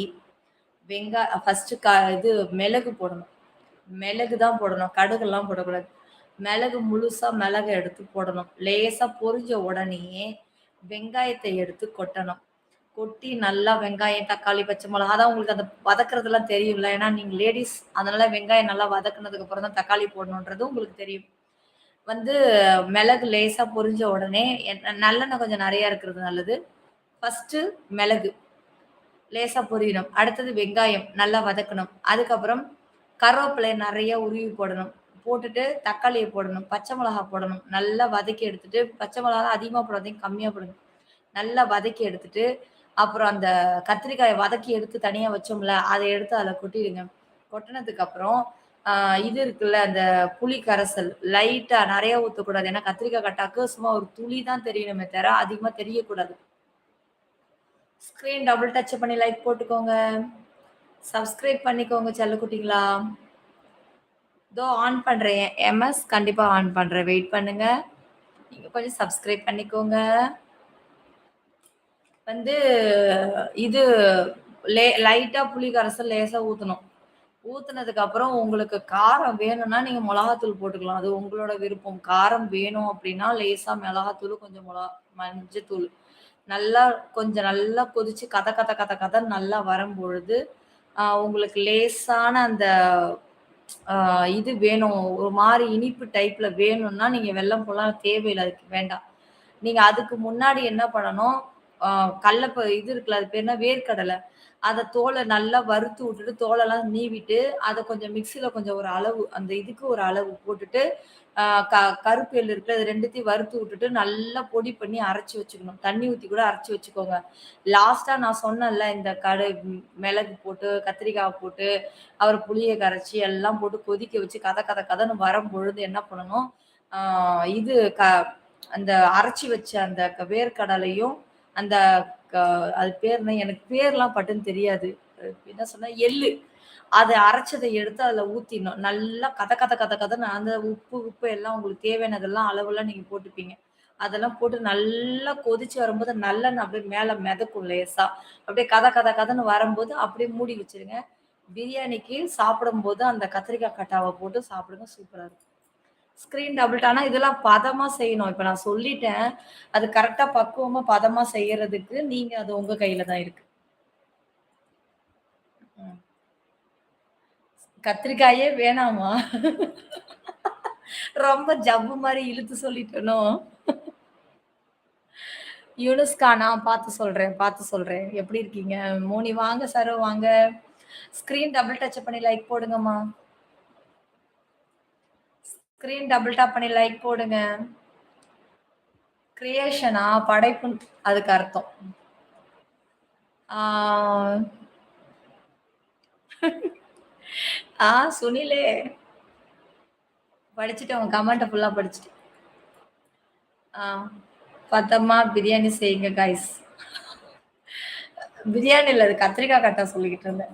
ஃபர்ஸ்ட்டு இது மிளகு போடணும். மிளகு தான் போடணும். கடுகுலாம் போடக்கூடாது. மிளகு முழுசா மிளக எடுத்து போடணும். லேசா பொரிஞ்ச உடனேயே வெங்காயத்த எடுத்து கொட்டணும். கொட்டி நல்லா வெங்காயம், தக்காளி, பச்சை மொளகா அதான் உங்களுக்கு அந்த வதக்குறதெல்லாம் தெரியும்ல. ஏன்னா நீங்க லேடீஸ். அதனால வெங்காயம் நல்லா வதக்குனதுக்கு அப்புறம் தான் தக்காளி போடணுன்றது உங்களுக்கு தெரியும். வந்து மிளகு லேசா பொரிஞ்ச உடனே நல்லெண்ணெய் கொஞ்சம் நெறையா இருக்கிறது நல்லது. ஃபர்ஸ்ட்டு மிளகு லேசா பொரியணும். அடுத்தது வெங்காயம் நல்லா வதக்கணும். அதுக்கப்புறம் கருவேப்பிலைய நெறைய உருவி போடணும். போட்டுட்டு தக்காளிய போடணும். பச்சை மிளகா போடணும். நல்லா வதக்கி எடுத்துட்டு பச்சை மிளகாலாம் அதிகமா போடாதீங்க. கம்மியா போடுங்க. நல்லா வதக்கி எடுத்துட்டு, அப்புறம் அந்த கத்திரிக்காய வதக்கி எடுத்து தனியா வச்சோம்ல, அத எடுத்து அதுல கொட்டிடுங்க. கொட்டுனதுக்கு அப்புறம், ஆ இது இருக்குல்ல, அந்த புளி கரைசல் லைட்டா நெறைய ஊத்தக்கூடாது. ஏன்னா கத்திரிக்காய் கட்டாக்கு சும்மா ஒரு துளி தான் தெரியணுமே தவிர, அதிகமா தெரியக்கூடாது. ஸ்க்ரீன் டபுள் டச் பண்ணி லைக் போட்டுக்கோங்க. சப்ஸ்கிரைப் பண்ணிக்கோங்க செல்லக்குட்டிங்களா. இதோ ஆன் பண்றேன். எம்எஸ் கண்டிப்பா ஆன் பண்றேன். வெயிட் பண்ணுங்க. நீங்க கொஞ்சம் சப்ஸ்கிரைப் பண்ணிக்கோங்க. வந்து இது லைட்டா புளி கரைசல் லேசா ஊத்தணும். ஊத்துனதுக்கு அப்புறம் உங்களுக்கு காரம் வேணும்னா நீங்க மிளகாத்தூள் போட்டுக்கலாம். அது உங்களோட விருப்பம். காரம் வேணும் அப்படின்னா லேசா மிளகாத்தூள், கொஞ்சம் மஞ்சத்தூள். நல்லா கொஞ்சம் நல்லா கொதிச்சு கத கத கத கதன்னு நல்லா வரும்பொழுது, உங்களுக்கு லேசான அந்த இது வேணும். ஒரு மாரி இனிப்பு டைப்ல வேணும்னா, நீங்க வெல்லம் போடலாம். தேவையில்ல. அதுக்கு வேண்டாம். நீங்க அதுக்கு முன்னாடி என்ன பண்ணணும், அ இது இருக்குல்ல, அது பேர் என்ன? வேர்க்கடல. அத தோல நல்லா வறுத்து விட்டுட்டு, தோலெல்லாம் நீவிட்டு, அத கொஞ்சம் மிக்ஸில கொஞ்சம் ஒரு அளவு, அந்த இதுக்கு ஒரு அளவு போட்டுட்டு, அ க கருப்பு எள்ளு இருக்குல்ல, அது 2த்தையும் வறுத்து விட்டுட்டு, நல்லா பொடி பண்ணி அரைச்சு வச்சுக்கணும். தண்ணி ஊத்தி கூட அரைச்சு வச்சுக்கோங்க. லாஸ்ட்டா நான் சொன்னேன்ல, இந்த மிளகு போட்டு, கத்திரிக்காய் போட்டு, அப்புறம் புளிய கரைச்சு, எல்லாம் போட்டு கொதிக்க வச்சு, கத கத கதன்னு வரும்பொழுது என்ன பண்ணணும், ஆ இது அந்த அரைச்சு வச்ச அந்த வேர்க்கடலையும், அந்த க அது பேர் என்ன? எனக்கு பேர்லாம் பட்டுன்னு தெரியாது. என்ன சொன்னேன்? எள்ளு. அத அரைச்சத எடுத்து அதுல ஊத்திடணும். நல்லா கத கத கத கதன்னு அந்த உப்பு எல்லாம் உங்களுக்கு தேவையானதெல்லாம் அளவெல்லாம் நீங்க போட்டுப்பீங்க. அதெல்லாம் போட்டு நல்லா கொதிச்சு வரும்போது நல்லெண்ணெய் அப்படியே மேல மிதக்கும் லேசா. அப்படியே கத கத கதன்னு வரும்போது அப்படியே மூடி வச்சுருங்க. பிரியாணிக்கு சாப்பிடும்போது அந்த கத்திரிக்காய் கட்டாவ போட்டு சாப்பிடுங்க. சூப்பரா இருக்கும். ஸ்க்ரீன் டபுள் ஆனா இதெல்லாம் பதமா செய்யணும். இப்ப நான் சொல்லிட்டேன். அது கரெக்ட்டா பக்குவமா பதமா செய்யறதுக்கு நீங்க அது உங்க கையில தான் இருக்கு. ம். கத்திரிக்காயே வேணாமா? ரொம்ப ஜவ்வு மாரி இழுத்து சொல்லிட்டேனோ? யூனுஸ் கானா பார்த்து சொல்றேன். எப்படி இருக்கீங்க? மோனி வாங்க சரோ வாங்க. ஸ்க்ரீன் டபுள் டச் பண்ணி லைக் போடுங்கம்மா. ஸ்க்ரீன் டபுள் டாப் பண்ணி லைக் போடுங்க. கிரியேஷனா படைப்புன்னு அதுக்கு அர்த்தம். ஆ சுனிலே படிச்சுட்டேன். உங்க கமெண்ட்ட ஃபுல்லா படிச்சுட்டேன். ஆ பத்தரமா பிரியாணி செய்யுங்க காய்ஸ். பிரியாணி இல்ல அது கத்திரிக்காய் கட்டா சொல்லிக்கிட்டு இருந்தேன்.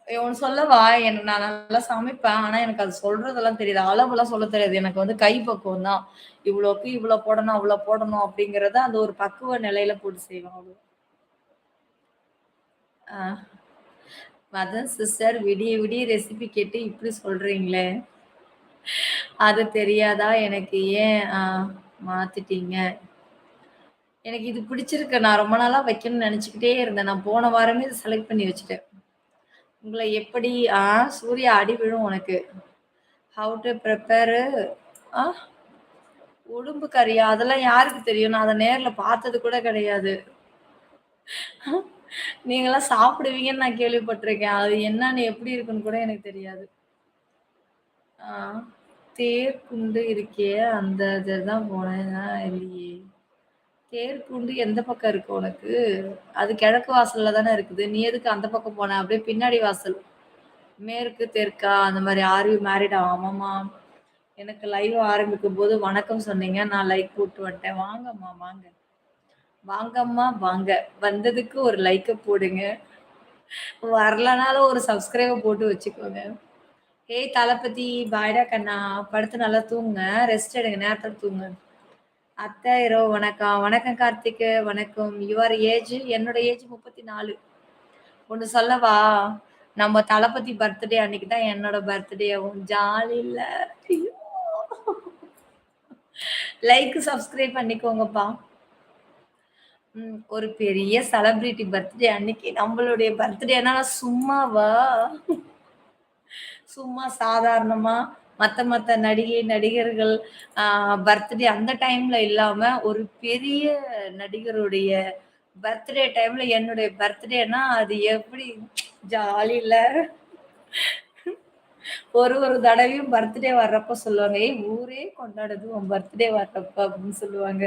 ஒண்ணு சொல்லவா? நான் நல்லா சமைப்பேன். ஆனா, எனக்கு அது சொல்றதெல்லாம் தெரியாது. அளவெல்லாம் சொல்லத் தெரியாது. எனக்கு வந்து கை பக்குவம் தான். இவ்வளோக்கு இவ்வளோ போடணும், அவ்வளோ போடணும் அப்படிங்கிறத அந்த ஒரு பக்குவ நிலையில போட்டு செய்வேன். அவ்வளோ. ஆ. அதான் சிஸ்டர் விடிய விடிய ரெசிபி கேட்டு இப்படி சொல்றீங்களே! அது தெரியாதா எனக்கு ஏன் மாத்திட்டீங்க? எனக்கு இது பிடிச்சிருக்கு. நான் ரொம்ப நாளா வைக்கணும்னு நெனச்சுக்கிட்டே இருந்தேன். நான் போன வாரமே இத செலக்ட் பண்ணி வச்சுட்டேன். உங்கள எப்படி சூர்யா அடி விழும் உனக்கு. ஹவ் டு பிரிப்பேர் ஆ உடும்பு கறியா? அதெல்லாம் யாருக்கு தெரியும்? நான் அத நேர்ல பார்த்தது கூட கிடையாது. நீங்கலாம் சாப்பிடுவீங்கன்னு நான் கேள்விப்பட்டுருக்கேன். அது என்னன்னு எப்படி இருக்குன்னு கூட எனக்கு தெரியாது. ஆ தேர்குண்டு இருக்கே, அந்த இதுல தான் போனேன். இல்லையே. தேர்குண்டு எந்த பக்கம் இருக்கு உனக்கு? அது கிழக்கு வாசல்ல தானே இருக்குது. நீ எதுக்கு அந்த பக்கம் போன? அப்படியே பின்னாடி வாசல். மேற்கு, தெற்கா அந்த மாரி ஆர் யூ மேரிடா? ஆமாம்மா. எனக்கு லைவ் ஆரம்பிக்கும்போது வணக்கம் சொன்னீங்க. நான் லைக் போட்டு வந்துட்டேன். வாங்கம்மா வாங்க. வாங்கம்மா வாங்க. வந்ததுக்கு ஒரு லைக்க போடுங்க. வரலனாலும் ஒரு சப்ஸ்கிரைப போட்டு வச்சுக்கோங்க. ஏய் தளபதி பாய்டா கண்ணா. படுத்து நல்லா தூங்குங்க. ரெஸ்ட் எடுங்க. நேரத்துல தூங்குங்க. அத்தை இரவு வணக்கம். வணக்கம் கார்த்திக்கு. வணக்கம். Your age? என்னோட ஏஜ் 34. ஒண்ணு சொல்லவா? நம்ம தளபதி பர்த்டே அன்னைக்கு தான் என்னோட பர்த்டேவும். ஜாலி இல்ல. ஐயோ! லைக், சப்ஸ்கிரைப் பண்ணிக்கோங்கப்பா. ஒரு பெரிய செலிபிரிட்டி பர்த்டே அன்னைக்கு நம்மளுடைய பர்த்டேனா சும்மாவா? சும்மா சாதாரணமா மத்த நடிகை, நடிகர்கள் ஆ பர்த்டே அந்த டைம்ல இல்லாம, ஒரு பெரிய நடிகருடைய பர்த்டே டைம்ல என்னுடைய பர்த்டேனா அது எப்படி ஜாலில. ஒரு தடவையும் பர்த்டே வர்றப்ப சொல்லுவாங்க, "ஏய் ஊரே கொண்டாடுது உன் பர்த்டே வர்றப்ப" அப்படின்னு சொல்லுவாங்க.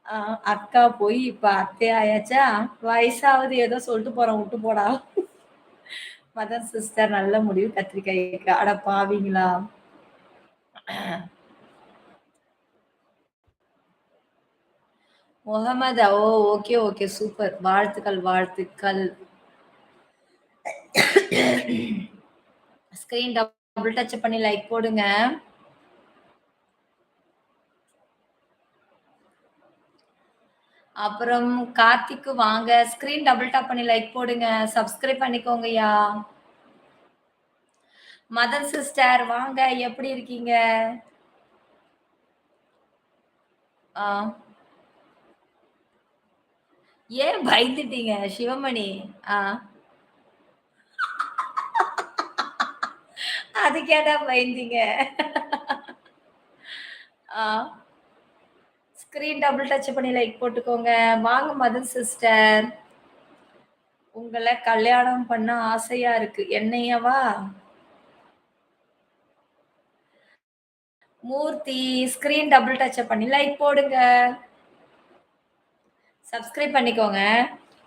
ஆ அக்கா போய் இப்ப அத்தை ஆயாச்சா? வயசாவது ஏதோ சொல்ட்டு போறோம் வுட்டு போடா. மதர் சிஸ்டர் நல்ல முடிவு கத்திரிக்காய்க்கு. அட பாவிங்களா! முகமதா? ஓ! Okay, okay. சூப்பர். வாழ்த்துக்கள், வாழ்த்துக்கள். ஸ்கிரீன் டபுள் டச் பண்ணி லைக் போடுங்க. அப்புறம் கார்த்திக்கு வாங்க. ஸ்கிரீன் டபுள் டாப் பண்ணி லைக் போடுங்க. சப்ஸ்கிரைப் பண்ணிக்கோங்கய்யா. மதர் சிஸ்டர் வாங்க. எப்படி இருக்கீங்க? ஆ. ஏன் பயந்துட்டீங்க? சிவமணி. ஆ. அதுக்கு ஏன்டா பயந்தீங்க? ஆ. ஸ்கிரீன் டபுள் டச் பண்ணி லைக் போட்டுக்கோங்க. வாங்க மதர் சிஸ்டர். உங்கள கல்யாணம் பண்ண ஆசையா இருக்கு. என்னையவா? மூர்த்தி ஸ்கிரீன் டபுள் டச் பண்ணி லைக் போடுங்க. சப்ஸ்கிரைப் பண்ணிக்கோங்க.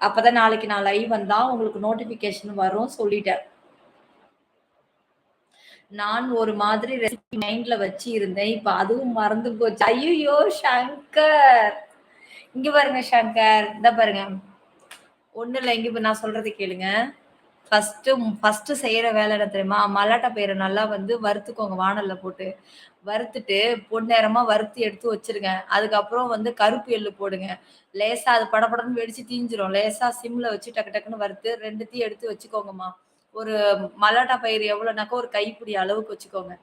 அப்பதான் நாளைக்கு நான் லைவ் வந்தா உங்களுக்கு நோட்டிஃபிகேஷன் வரும் சொல்லிட்டேன். நான் ஒரு மாதிரி ரெசிபி மைண்ட்ல வச்சு இருந்தேன். இப்ப அதுவும் மறந்து போச்சு. ஐய்யயோ! சங்கர். இங்க பாருங்க சங்கர். இந்த பாருங்க. ஒண்ணும் இல்ல. இங்க நான் சொல்றத கேளுங்க. ஃபர்ஸ்ட்டு செய்யற வேலை என்ன தெரியுமா? மல்லாட்ட பயிர நல்லா வந்து வறுத்துக்கோங்க வாணல்ல போட்டு. வறுத்துட்டு பொன்னிறமா வறுத்து எடுத்து வச்சுருங்க. அதுக்கப்புறம் வந்து கருப்பு எள்ளு போடுங்க. லேசா அது படபடன்னு வெடிச்சு தீஞ்சிரும். லேசா சிம்ல வச்சு டக்கு டக்குன்னு வறுத்து 2த்தையும் எடுத்து வச்சுக்கோங்கம்மா. ஒரு மல்லாட்டா பயிறு எவ்வளோனாக்கா ஒரு கைப்பிடி அளவுக்கு வச்சுக்கோங்க.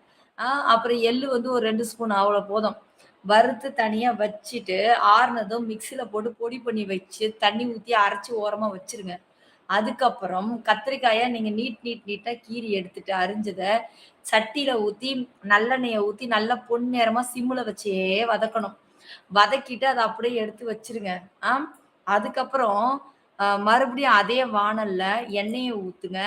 அப்புறம் எள்ளு வந்து ஒரு 2 ஸ்பூன் அவ்வளோ போதும். வறுத்து தனியா வச்சுட்டு, ஆறுனதும் மிக்ஸியில போட்டு பொடி பண்ணி வச்சு, தண்ணி ஊத்தி அரைச்சு ஓரமா வச்சுருங்க. அதுக்கப்புறம் கத்திரிக்காய நீங்க நீட்டா கீறி எடுத்துட்டு அரிஞ்சத, சட்டியில ஊத்தி நல்லெண்ணெய ஊத்தி நல்லா பொன்னிறமா சிம்ல வச்சே வதக்கணும். வதக்கிட்டு அத அப்படியே எடுத்து வச்சுருங்க. ஆ அதுக்கப்புறம் மறுபடியும் அதே வாணல்ல எண்ணெய ஊத்துங்க.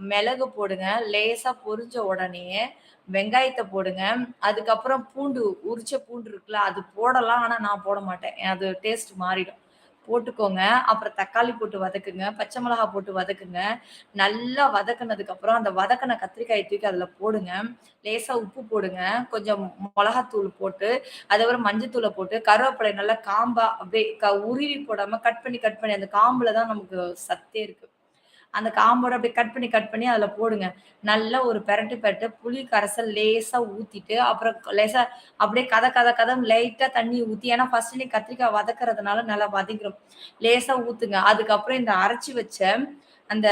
மிளகு போடுங்க. லேசா பொரிஞ்ச உடனேயே வெங்காயத்த போடுங்க. அதுக்கப்புறம் பூண்டு, உரிச்ச பூண்டு இருக்குல்ல, அது போடலாம். ஆனா நான் போட மாட்டேன். அது டேஸ்ட் மாறிடும். போட்டுக்கோங்க. அப்புறம் தக்காளி போட்டு வதக்குங்க. பச்சை மிளகா போட்டு வதக்குங்க. நல்லா வதக்குனதுக்கப்புறம், அந்த வதக்குன கத்திரிக்காய தூக்கி அதுல போடுங்க. லேசா உப்பு போடுங்க. கொஞ்சம் மொளகாத்தூள் போட்டு, அதுக்கப்புறம் மஞ்சத்தூள போட்டு, கருவேப்பிலைய நல்லா காம்பா அப்படியே உருவி போடாம கட் பண்ணி அந்த காம்புல தான் நமக்கு சத்தே இருக்கு. அந்த காம்போட அப்படியே கட் பண்ணி அதில போடுங்க. நல்லா ஒரு பெரட்டு பெரட்டு புளி கரைசல் லேசா ஊத்திட்டு, அப்புறம் லேசா அப்படியே கதன்னு லைட்டா தண்ணி ஊத்தி ஏன்னா ஃபர்ஸ்ட்டு நீ கத்திரிக்காய் வதக்குறதுனால நல்லா வதங்கிரும். லேசா ஊத்துங்க. அதுக்கப்புறம் இந்த அரைச்சு வச்ச அந்த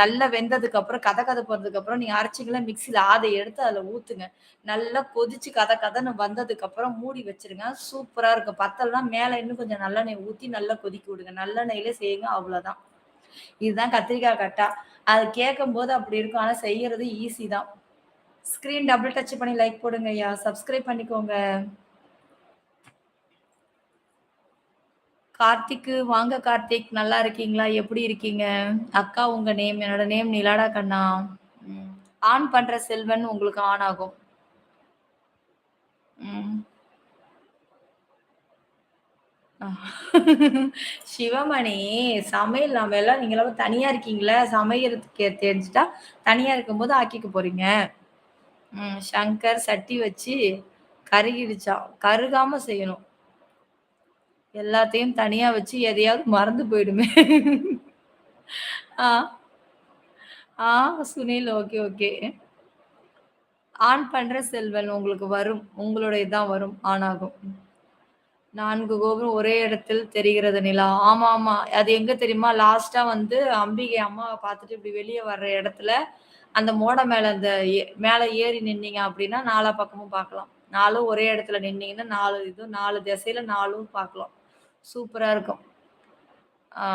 நல்லா வெந்ததுக்கு அப்புறம் கதகதப்பு அப்புறம் நீங்க அரைச்சீங்கல்ல மிக்ஸில அத எடுத்து அதில ஊத்துங்க. நல்லா கொதிச்சு கதன்னு வந்ததுக்கப்புறம் மூடி வச்சுருங்க. சூப்பரா இருக்கும். பத்தலனா மேல இன்னும் கொஞ்சம் நல்லெண்ணெய் ஊத்தி நல்லா கொதிக்க விடுங்க. நல்லெண்ணெயிலே செய்யுங்க அவ்வளோதான். இதுதான் கத்திரிக்காய் கட்டா. அது கேட்கும்போது அப்படி இருக்கும். ஆனா செய்யறது ஈஸி தான். ஸ்க்ரீன் டபுள் டச் பண்ணி லைக் போடுங்கய்யா. சப்ஸ்கிரைப் பண்ணிக்கோங்க. கார்த்திக்கு வாங்க கார்த்திக். நல்லா இருக்கீங்களா? எப்படி இருக்கீங்க? அக்கா உங்க நேம். என்னோட நேம் நிலாடா கண்ணா. ம். ஆன் பண்ற செல்வன் உங்களுக்கு ஆன் ஆகும். ம். சிவமணி, சமையல் நாம எல்லாம் நீங்கலாம் தனியா இருக்கீங்கல்ல, சமையலுக்கு தெரிஞ்சுட்டா, தனியா இருக்கும்போது ஆக்கிக்க போறீங்க. சங்கர் சட்டி வச்சு கருகிடுச்சாம். கருகாம செய்யணும். எல்லாத்தையும் தனியா வச்சு எதையாவது மறந்து போயிடுமே. ஆ, ஆ சுனில் ஓகே, ஓகே. ஆன் பண்ற செல்வன் உங்களுக்கு வரும். உங்களுடையது தான் வரும். ஆன் ஆகும். 4 கோபுரம் ஒரே இடத்தில் தெரிகிறது நிலா. ஆமாமா. அது எங்க தெரியுமா? லாஸ்ட்டா வந்து அம்பிகை அம்மாவ பார்த்துட்டு இப்படி வெளிய வர்ற இடத்துல, அந்த மோட மேல அந்த மேல ஏறி நின்னீங்க அப்படின்னா, நாலா பக்கமும் பார்க்கலாம். 4ம் ஒரே இடத்துல நின்னீங்கன்னா, 4 இதுவும் 4 திசையில 4ம் பார்க்கலாம். சூப்பரா இருக்கும். ஆ.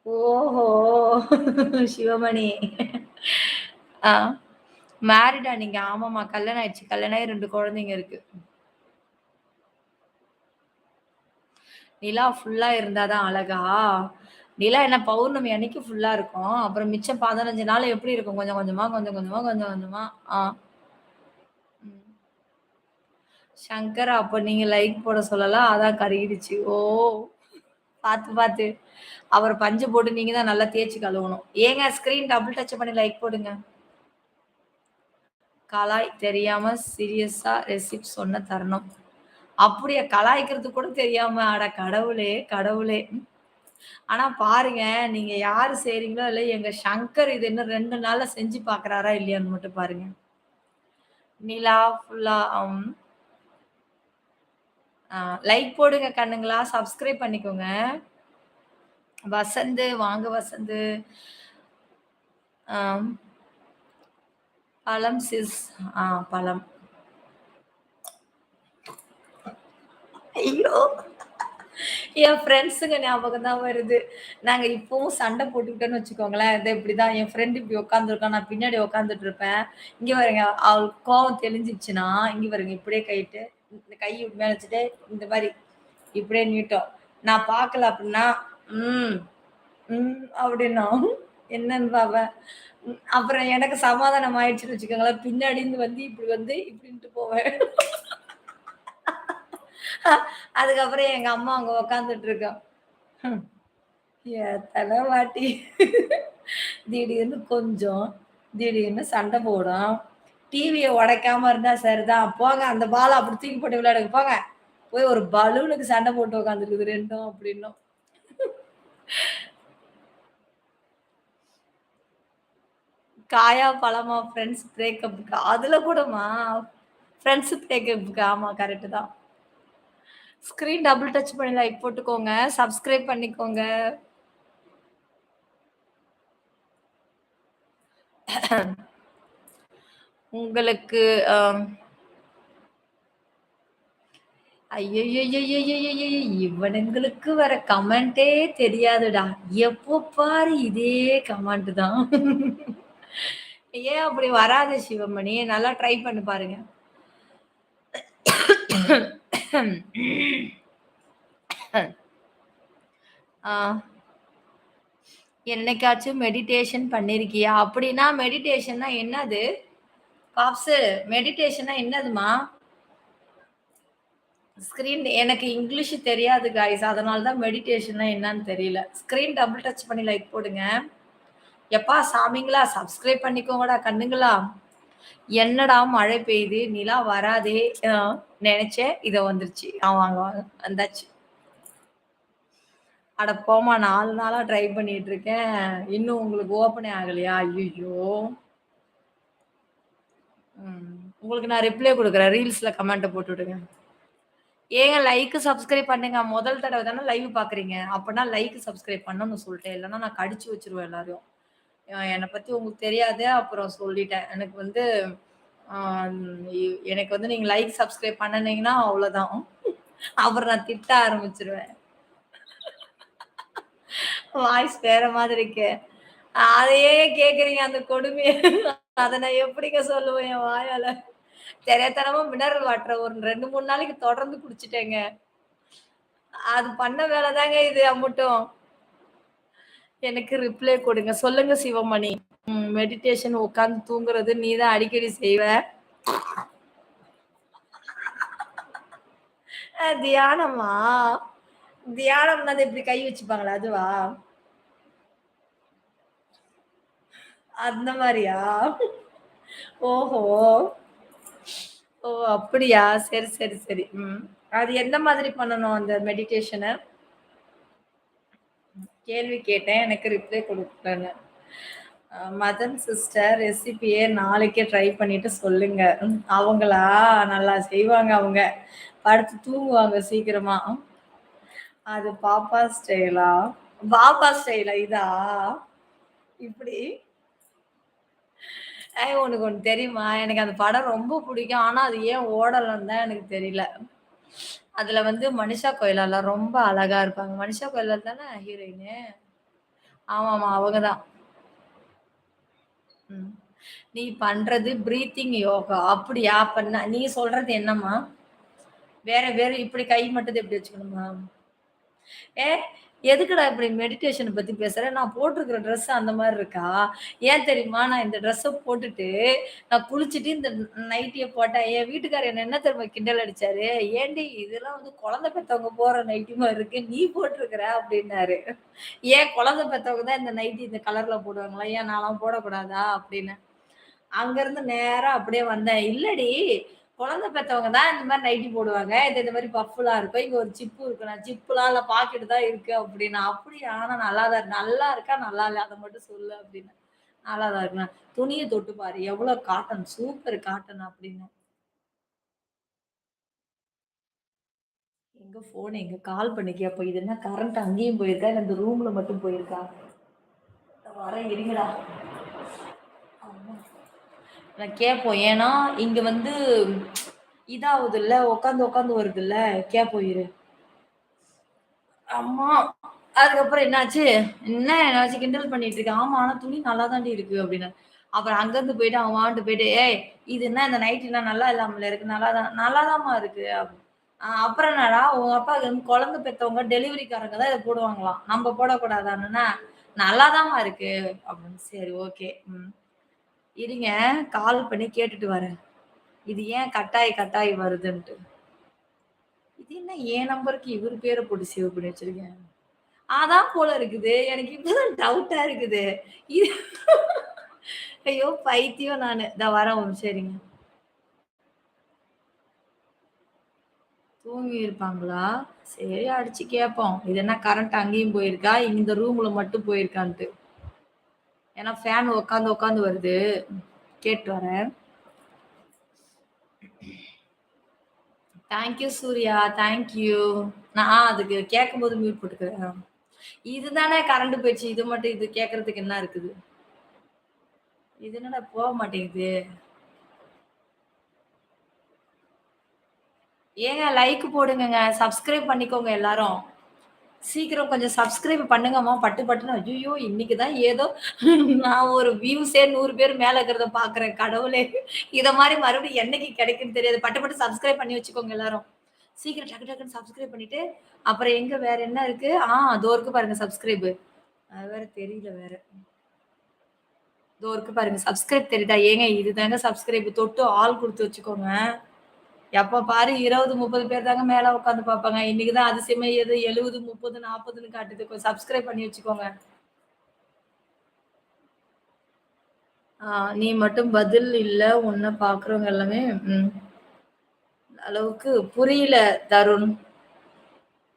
ஓஹோ! சிவமணி. ஆ. மேரிடா நீங்க? ஆமாமா. கல்யாணம் ஆயிடுச்சு. கல்யாணம் ஆகி 2 குழந்தைங்க இருக்கு. நிலா ஃபுல்லா இருந்தா தான் அழகா? நிலா என்ன பௌர்ணமி அன்னைக்கு ஃபுல்லா இருக்கும். அப்புறம் மிச்சம் 15 நாள் எப்படி இருக்கும்? கொஞ்சம் கொஞ்சமா, கொஞ்சம் கொஞ்சமா, கொஞ்சம் கொஞ்சமா. ஆ. ம். சங்கர் அப்ப நீங்க லைக் போட சொல்லலாம். அதான் கருகிடுச்சு. ஓ! பாத்து, பாத்து. அவர பஞ்சு போட்டு நீங்க தான் நல்லா தேய்ச்சு கழுவணும். ஏங்க ஸ்க்ரீன் டபுள் டச் பண்ணி லைக் போடுங்க. கலாய் தெரியாம சீரியஸா ரெசிப்ட் சொன்ன தருணம். அப்படியா கலாய்க்கிறது கூட தெரியாம, அட கடவுளே! கடவுளே! ஆனா பாருங்க, நீங்க யாரு செய்றீங்களோ இல்லையோ, எங்க சங்கர் இது இன்னும் 2 நாள்ல செஞ்சு பார்க்குறாரா இல்லையான்னு மட்டும் பாருங்க. நிலா ஃபுல்லா ஆ லைக் போடுங்க கண்ணுங்களா, சப்ஸ்கிரைப் பண்ணிக்கோங்க. வசந்து வாங்க வசந்து. ஆம். பழம் சிஸ். பழம். ஐயோ! என் ஃப்ரெண்ட்ஸுங்க ஞாபகம் தான் வருது. நாங்க இப்பவும் சண்டை போட்டுக்கிட்டோன்னு வச்சுக்கோங்களேன், இது இப்படிதான் என் ஃப்ரெண்ட் இப்படி உட்காந்துருக்கா, நான் பின்னாடி உட்காந்துட்டு இருப்பேன். இங்க பாருங்க, அவளுக்கு கோவம் தெளிஞ்சிருச்சுன்னா, இங்க பாருங்க இப்படியே கைட்டு, இந்த கை இப்படி மேல வச்சுட்டு, இந்த மாரி இப்படியே நீட்டும். நான் பார்க்கல அப்படின்னா, ம், அப்படின்னா, என்னன்னு பாப்ப. அப்புறம் எனக்கு சமாதானம் ஆயிடுச்சுன்னு வச்சுக்கோங்களேன், பின்னாடி இருந்து வந்து இப்படி வந்து இப்படின்ட்டு போவேன். அதுக்கப்புறம் எங்க அம்மா அங்க உட்காந்துட்டு இருக்கும். எத்தன வாட்டி திடீர்னு கொஞ்சம், திடீர்னு சண்டை போடும். டிவிய உடைக்காம இருந்தா சரிதான். போங்க அந்த பால அப்படி தூக்கி போட்டு விளையாடுங்க போங்க. போய் ஒரு பலூனுக்கு சண்டை போட்டு உட்காந்துருக்குது 2ம் அப்படின்னும். காயா பழமா ஃப்ரெண்ட்ஸ் பிரேக்கப்க்கு அதுல கூடமா? ஃப்ரெண்ட்ஸ் பிரேக்கப்க்கு ஆமா கரெக்ட் தான். ஸ்க்ரீன் டபுள் டச் பண்ணி லைக் போட்டுக்கோங்க. சப்ஸ்கிரைப் பண்ணிக்கோங்க. உங்களுக்கு அ ஐய்யய்யய்யய்யய்யய்யய்ய! இவனுங்களுக்கு வேற கமெண்டே தெரியாதுடா. எப்போ பாரு இதே கமெண்ட் தான். ஏன் அப்படி வராது சிவமணி? நல்லா ட்ரை பண்ணி பாருங்க. ஆ என்னைக்காச்சும் மெடிடேஷன் பண்ணியிருக்கியா? அப்படின்னா மெடிடேஷன்னா என்னது? பாப்ஸு மெடிடேஷன்னா என்னதும்மா? ஸ்க்ரீன் எனக்கு இங்கிலீஷ் தெரியாது காய்ஸ். அதனால தான் மெடிடேஷன்னா என்னன்னு தெரியல. ஸ்க்ரீன் டபுள் டச் பண்ணி லைக் போடுங்க. எப்பா சாமிங்களா சப்ஸ்கிரைப் பண்ணிக்கோங்கடா கண்ணுங்களா. என்னடா மழை பெய்யுது, நிலா வராதே நெனச்சேன். இதோ வந்துருச்சு. வாங்க, வாங்க. வந்தாச்சு. அட போம்மா 4 நாளா ட்ரை பண்ணிட்டு இருக்கேன். இன்னும் உங்களுக்கு ஓப்பனே ஆகலையா? ஐய்யய்யோ! ம். உங்களுக்கு நான் ரிப்ளை குடுக்குறேன். ரீல்ஸ்ல கமெண்ட்ட போட்டு விடுங்க. ஏங்க லைக், சப்ஸ்கிரைப் பண்ணுங்க. முதல் தடவ தானே லைவ் பார்க்குறீங்க. அப்பன்னா லைக், சப்ஸ்கிரைப் பண்ணணும்னு சொல்ட்டேன். இல்லன்னா நான் கடிச்சு வச்சுருவேன் எல்லாரையும். என்ன பத்தி உங்களுக்கு தெரியாது. அப்புறம் சொல்லிட்டேன். எனக்கு வந்து ஆ எனக்கு வந்து நீங்க லைக், சப்ஸ்கிரைப் பண்ணுனீங்கன்னா அவ்வளோதான். அப்புறம் நான் திட்ட ஆரம்பிச்சுருவேன். வாய்ஸ் வேற மாதிரி இருக்கே. அதையே கேட்குறீங்க அந்த கொடுமைய. அத நான் எப்படிங்க சொல்லுவேன் என் வாயால? தெரியாத்தனமா மினரல் வாட்டர ஒரு 2, 3 நாளைக்கு தொடர்ந்து குடிச்சுட்டேங்க. அது பண்ண வேல தாங்க இது அம்புட்டும். எனக்கு ரிப்ளை கொடுங்க. சொல்லுங்க சிவமணி. மெடிடேஷன் உட்கார்ந்து தூங்குறது நீ தான் அடிக்கடி செய்வ. தியானமா? தியானம்னா அது இப்டி கை வச்சுப்பாங்களே அதுவா? அந்த மாரியா? ஓஹோ! ஓ! அப்படியா? சரி, சரி, சரி. ம். அது எந்த மாதிரி பண்ணணும் அந்த மெடிடேஷன? கேள்வி கேட்டேன். எனக்கு ரிப்ளை குடுக்கலன்னு. மதன் சிஸ்டர் ரெசிபிய நாளைக்கே ட்ரை பண்ணிட்டு சொல்லுங்க. அவங்களா? நல்லா செய்வாங்க அவங்க. படுத்து தூங்குவாங்க சீக்கிரமா. அது பாப்பா ஸ்டைலா? பாப்பா ஸ்டைலா இதா? இப்டி? உனக்கு ஒண்ணு தெரியுமா? எனக்கு அந்த படம் ரொம்ப புடிக்கும். ஆனா, அது ஏன் ஓடலன்னு தான் எனக்கு தெரியல. அதுல வந்து மனிஷா கொய்ராலா ரொம்ப அழகா இருப்பாங்க. மனிஷா கொய்ராலா தானே ஹீரோயினு? ஆமாமா. அவங்க தான். ம். நீ பண்றது பிரீத்திங் யோகா. அப்படியா? அப்ப நீ சொல்றது என்னம்மா? வேற வேற இப்படி கை மட்டும் இப்படி வச்சுக்கணுமா? ஏ எதுக்குடா இப்படி மெடிடேஷன பத்தி பேசுற? நான் போட்டிருக்கிற ட்ரெஸ் அந்த மாரி இருக்கா? ஏன் தெரியுமா? நான் இந்த ட்ரெஸ்ஸ போட்டுட்டு, நான் குளிச்சுட்டு இந்த நைட்டிய போட்டா, என் வீட்டுக்காரர் என்ன தெரியுமா கிண்டல் அடிச்சாரு? "ஏன்டி இதெல்லாம் வந்து குழந்தை பெத்தவங்க போடுற நைட்டி மாரி இருக்கு. நீ போட்டுருக்கிற" அப்படின்னாரு. "ஏன் குழந்தை பெத்தவங்க தான் இந்த நைட்டி இந்த கலர்ல போடுவாங்களா? ஏன் நான்லாம் போடக்கூடாதா?" அப்படின்னு. அங்கருந்து நேரா அப்படியே வந்தேன். இல்லடி, குழந்தை பெத்தவங்க தான் இந்த மாரி நைட்டி போடுவாங்க. இது இந்த மாரி பஃப்லாம் இருக்கும். இங்க ஒரு ஜிப்பு இருக்கு. நான் ஜிப்லாம் இல்ல பாக்கெட் தான் இருக்கு அப்டின்னா, அப்படியா? ஆனா நல்லா இருக்கா? நல்லா இல்ல. அத மட்டும் சொல்லு அப்டின்னேன். நல்லா தான் இருக்குண்ணா. துணிய தொட்டு பாரு. எவ்வளோ காட்டன் சூப்பர் காட்டன் அப்டின்னேன். எங்க ஃபோன் எங்க கால் பண்ணி கேட்போம். இது என்ன கரண்ட் அங்கேயும் போயிருக்கா? இல்ல இந்த ரூம்ல மட்டும் போயிருக்கா? வரேன் இருங்கடா. நான் கேட்போம். ஏன்னா, இங்க வந்து இதாவுதுல்ல, உட்காந்து உட்காந்து வருதுல்ல. கேட்போம் இரு. ஆமா. அதுக்கப்புறம் என்னாச்சு, "என்ன என்னாச்சு கிண்டல் பண்ணிட்டு இருக்க?" "ஆமா, ஆனா துணி நல்லா தாண்டி இருக்கு" அப்டின்னாரு. அப்புறம் அங்கருந்து போயிட்டு அவங்க அம்மாட்ட போயிட்டு, "ஏய் இது என்ன இந்த நைட்டிலாம் நல்லா இல்லாமல இருக்கு. நல்லா தாம்மா இருக்கு" அப்புறம் என்னடா உங்க அப்பாவுக்கு வந்து குழந்தை பெத்தவங்க டெலிவரிக்காரங்க தான் இத போடுவாங்களாம். நம்ப போடக்கூடாதான்னேன்னா, "நல்லாதாம்மா இருக்கு" அப்படின்னு. சரி ஓகே. ம். இருங்க கால் பண்ணி கேட்டுட்டு வரேன். இது ஏன் கட்டாயி வருதுன்ட்டு. இது என்ன என் நம்பருக்கு இவரு பேர போட்டு சேவ் பண்ணி வச்சிருக்கேன். அதான் போல இருக்குது. எனக்கு இப்பதான் டவுட்டா இருக்குது. இது ஐயோ! பைத்தியம் நானு. இதோ வரேன் ஒரு நிமிஷம் இருங்க. தூங்கியிருப்பாங்களா? சரி அடிச்சு கேட்போம். இது என்ன கரண்ட் அங்கேயும் போயிருக்கா? இந்த ரூம்ல மட்டும் போயிருக்கான்ட்டு. ஏன்னா ஃபேன் உட்காந்து உட்காந்து வருது. கேட்டு வரேன். Thank you Surya. Thank you. நான் அதுக்கு கேட்கும்போது மியூட் போட்டுக்கிறேன். இதுதானே கரண்ட் போயிடுச்சு. இது மட்டும் இது கேட்கறதுக்கு என்ன இருக்குது? இது என்னடா போ மாட்டேங்குது? ஏங்க லைக் போடுங்கங்க. சப்ஸ்கிரைப் பண்ணிக்கோங்க எல்லாரும். சீக்கிரம் கொஞ்சம் சப்ஸ்கிரைப் பண்ணுங்கம்மா. பட்டு பட்டுன்னு ஐய்யயோ! இன்னைக்கு தான் ஏதோ நான் ஒரு வியூஸே 100 பேர் மேல இருக்கிறத பார்க்குறேன். கடவுளே! இத மாரி மறுபடியும் என்னைக்கு கிடைக்கும்னு தெரியாது. பட்டு பட்டு சப்ஸ்கிரைப் பண்ணி வச்சுக்கோங்க எல்லாரும். சீக்கிரம் டக்கு டக்குன்னு சப்ஸ்கிரைப் பண்ணிட்டு, அப்புறம் எங்க வேற என்ன இருக்கு? அதோ இருக்கு பாருங்க சப்ஸ்கிரைப். அது வேற தெரியல வேற. இதோ இருக்கு பாருங்க. சப்ஸ்கிரைப் தெரியுதா? ஏங்க இதுதாங்க சப்ஸ்கிரைப் தொட்டு ஆல் குடுத்து வச்சுக்கோங்க. எப்ப பாரு 20, 30 பேர் தாங்க மேல உட்காந்து பார்ப்பாங்க. இன்னைக்கு தான் அதிசயமே எது 70, 30, 40ன்னு காட்டுது. கொஞ்சம் சப்ஸ்கிரைப் பண்ணி வச்சுக்கோங்க. நீ மட்டும் பதில் இல்ல. உன்ன பார்க்குறவங்க எல்லாமே ம். அளவுக்கு புரியல தருண்.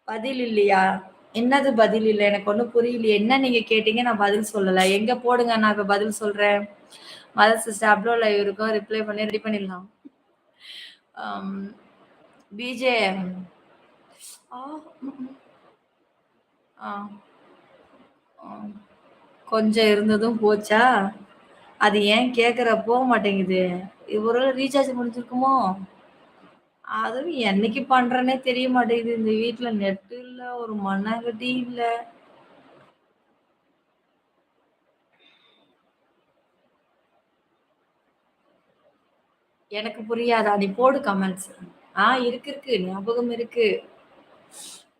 பதில் இல்லையா? என்னது பதில் இல்ல? எனக்கு ஒண்ணும் புரியலையே. என்ன நீங்க கேட்டீங்க? நான் பதில் சொல்லல. எங்க போடுங்க. நான் இப்ப பதில் சொல்றேன். மதர் சிஸ்டர் அப்லோட் லைவ் இருக்கும். ரிப்ளை பண்ணி ரெடி பண்ணிடலாம். அம் பிஜே ஆ, ம், ஆ, ஆ. கொஞ்சம் இருந்ததும் போச்சா? அது ஏன் கேட்கற போ மாட்டேங்குது. ஒருவேள ரீசார்ஜ் முடிஞ்சிருக்குமோ? அதுவும் என்னைக்கு பண்றேன்னே தெரிய மாட்டேங்குது. இந்த வீட்ல நெட் இல்ல, ஒரு மண்ணாங்கட்டி இல்ல. எனக்கு புரியாதா? நீ போடு கமெண்ட்ஸ். இருக்கு, இருக்கு. ஞாபகம் இருக்கு.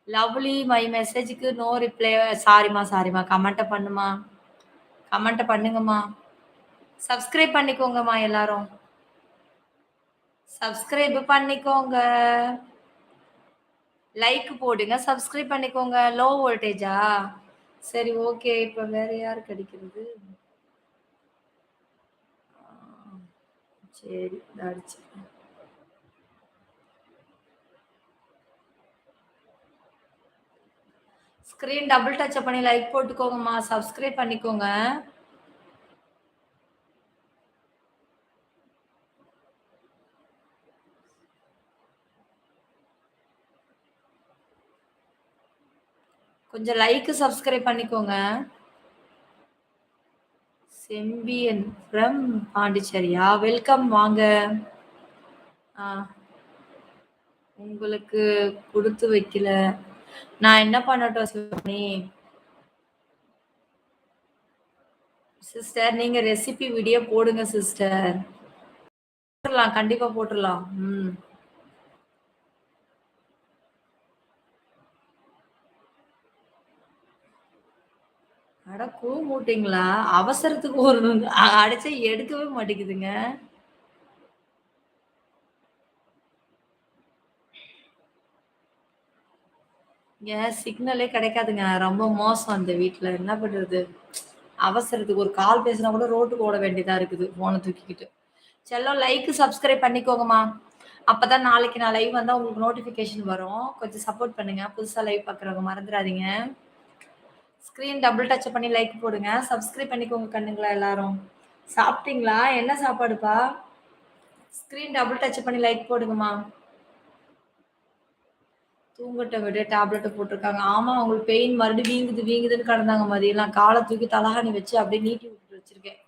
லவ்லி மை மெசேஜ்க்கு நோ ரிப்ளை. சாரிம்மா, சாரிம்மா. கமெண்ட்ட பண்ணுமா. கமெண்ட்ட பண்ணுங்கம்மா. சப்ஸ்கிரைப் பண்ணிக்கோங்கம்மா எல்லாரும். சப்ஸ்கிரைப் பண்ணிக்கோங்க. லைக் போடுங்க. சப்ஸ்கிரைப் பண்ணிக்கோங்க. லோ வோல்டேஜா? சரி ஓகே. இப்ப வேற யாருக்கு அடிக்கிறது? ஆ சரி. இந்தா அடிச்சேன். ஸ்க்ரீன் டபுள் டச் பண்ணி லைக் போட்டுக்கோங்கம்மா. சப்ஸ்கிரைப் பண்ணிக்கோங்க. கொஞ்சம் லைக், சப்ஸ்கிரைப் பண்ணிக்கோங்க. செம்பியன் ஃப்ரம் பாண்டிச்சேரியா? வெல்கம் வாங்க. ஆ உங்களுக்கு குடுத்து வைக்கல. நான் என்ன பண்ணட்டும் சிவகாமி? சிஸ்டர் நீங்க ரெசிபி வீடியோ போடுங்க சிஸ்டர். போட்டுறலாம். கண்டிப்பா போட்டுறலாம். ம். அட கூமுட்டீங்களா? அவசரத்துக்கு ஒரு அடிச்சா எடுக்கவே மாட்டேங்குதுங்க. இங்க சிக்னலே கிடைக்காதுங்க. ரொம்ப மோசம் இந்த வீட்ல. என்ன பண்றது? அவசரத்துக்கு ஒரு கால் பேசினா கூட ரோட்டுக்கு ஓட வேண்டியதா இருக்குது. ஃபோன தூக்கிக்கிட்டு. செல்லம் லைக், சப்ஸ்கிரைப் பண்ணிக்கோங்கம்மா. அப்பதான் நாளைக்கு நான் லைவ் வந்தா உங்களுக்கு நோட்டிஃபிகேஷன் வரும். கொஞ்சம் சப்போர்ட் பண்ணுங்க. புதுசா லைவ் பார்க்குறவங்க மறந்துறாதீங்க. ஸ்க்ரீன் டபுள் டச் பண்ணி லைக் போடுங்க. சப்ஸ்கிரைப் பண்ணிக்கோங்க கண்ணுங்களா எல்லாரும். சாப்பிட்டீங்களா? என்ன சாப்பாடுப்பா? ஸ்க்ரீன் டபுள் டச் பண்ணி லைக் போடுங்கம்மா. தூங்கட்டும் விடு டேப்லெட்ட போட்டுருக்காங்க. ஆமா அவங்களுக்கு பெயின் மறுபடியும் வீங்குது, வீங்குதுன்னு கிடந்தாங்க மதியம்லாம். கால தூக்கி தலகாணி வச்சு அப்படியே நீட்டி விட்டுட்டு வச்சிருக்கேன்.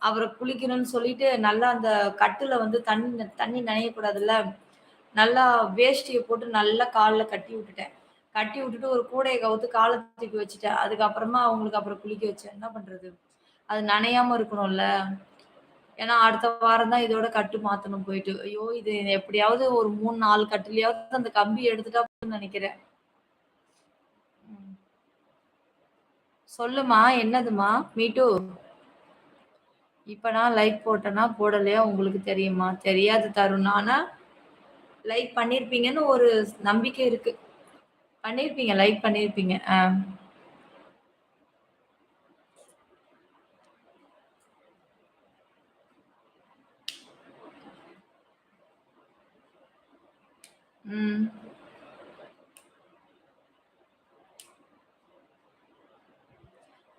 அவர குளிக்கணும்னு சொல்லிட்டு நல்லா அந்த கட்டுல வந்து தண்ணி தண்ணி நனையக்கூடாதுல்ல. நல்லா வேஷ்டிய போட்டு நல்லா கால்ல கட்டி விட்டுட்டேன். கட்டி விட்டுட்டு ஒரு கூடைய கவுத்து கால தூக்கி வச்சுட்டேன். அதுக்கப்புறமா அவங்களுக்கு அப்புறம் குளிக்க வச்சேன். என்ன பண்றது? அது நனையாம இருக்கணும்ல. ஏன்னா அடுத்த வாரம் தான் இதோட கட்டு மாத்தணும் போயிட்டு. ஐயோ! இது எப்படியாவது ஒரு 3, 4 கட்டுலயாவது அந்த கம்பி எடுத்துட்டா போதும்னு நெனைக்கிறேன். ம். சொல்லுமா, என்னதுமா? Me too. இப்ப நான் லைக் போட்டேனா, போடலையா உங்களுக்கு தெரியுமா? தெரியாது தருண். ஆனா லைக் பண்ணியிருப்பீங்கன்னு ஒரு நம்பிக்கை இருக்கு. பண்ணியிருப்பீங்க. லைக் பண்ணியிருப்பீங்க. ம்.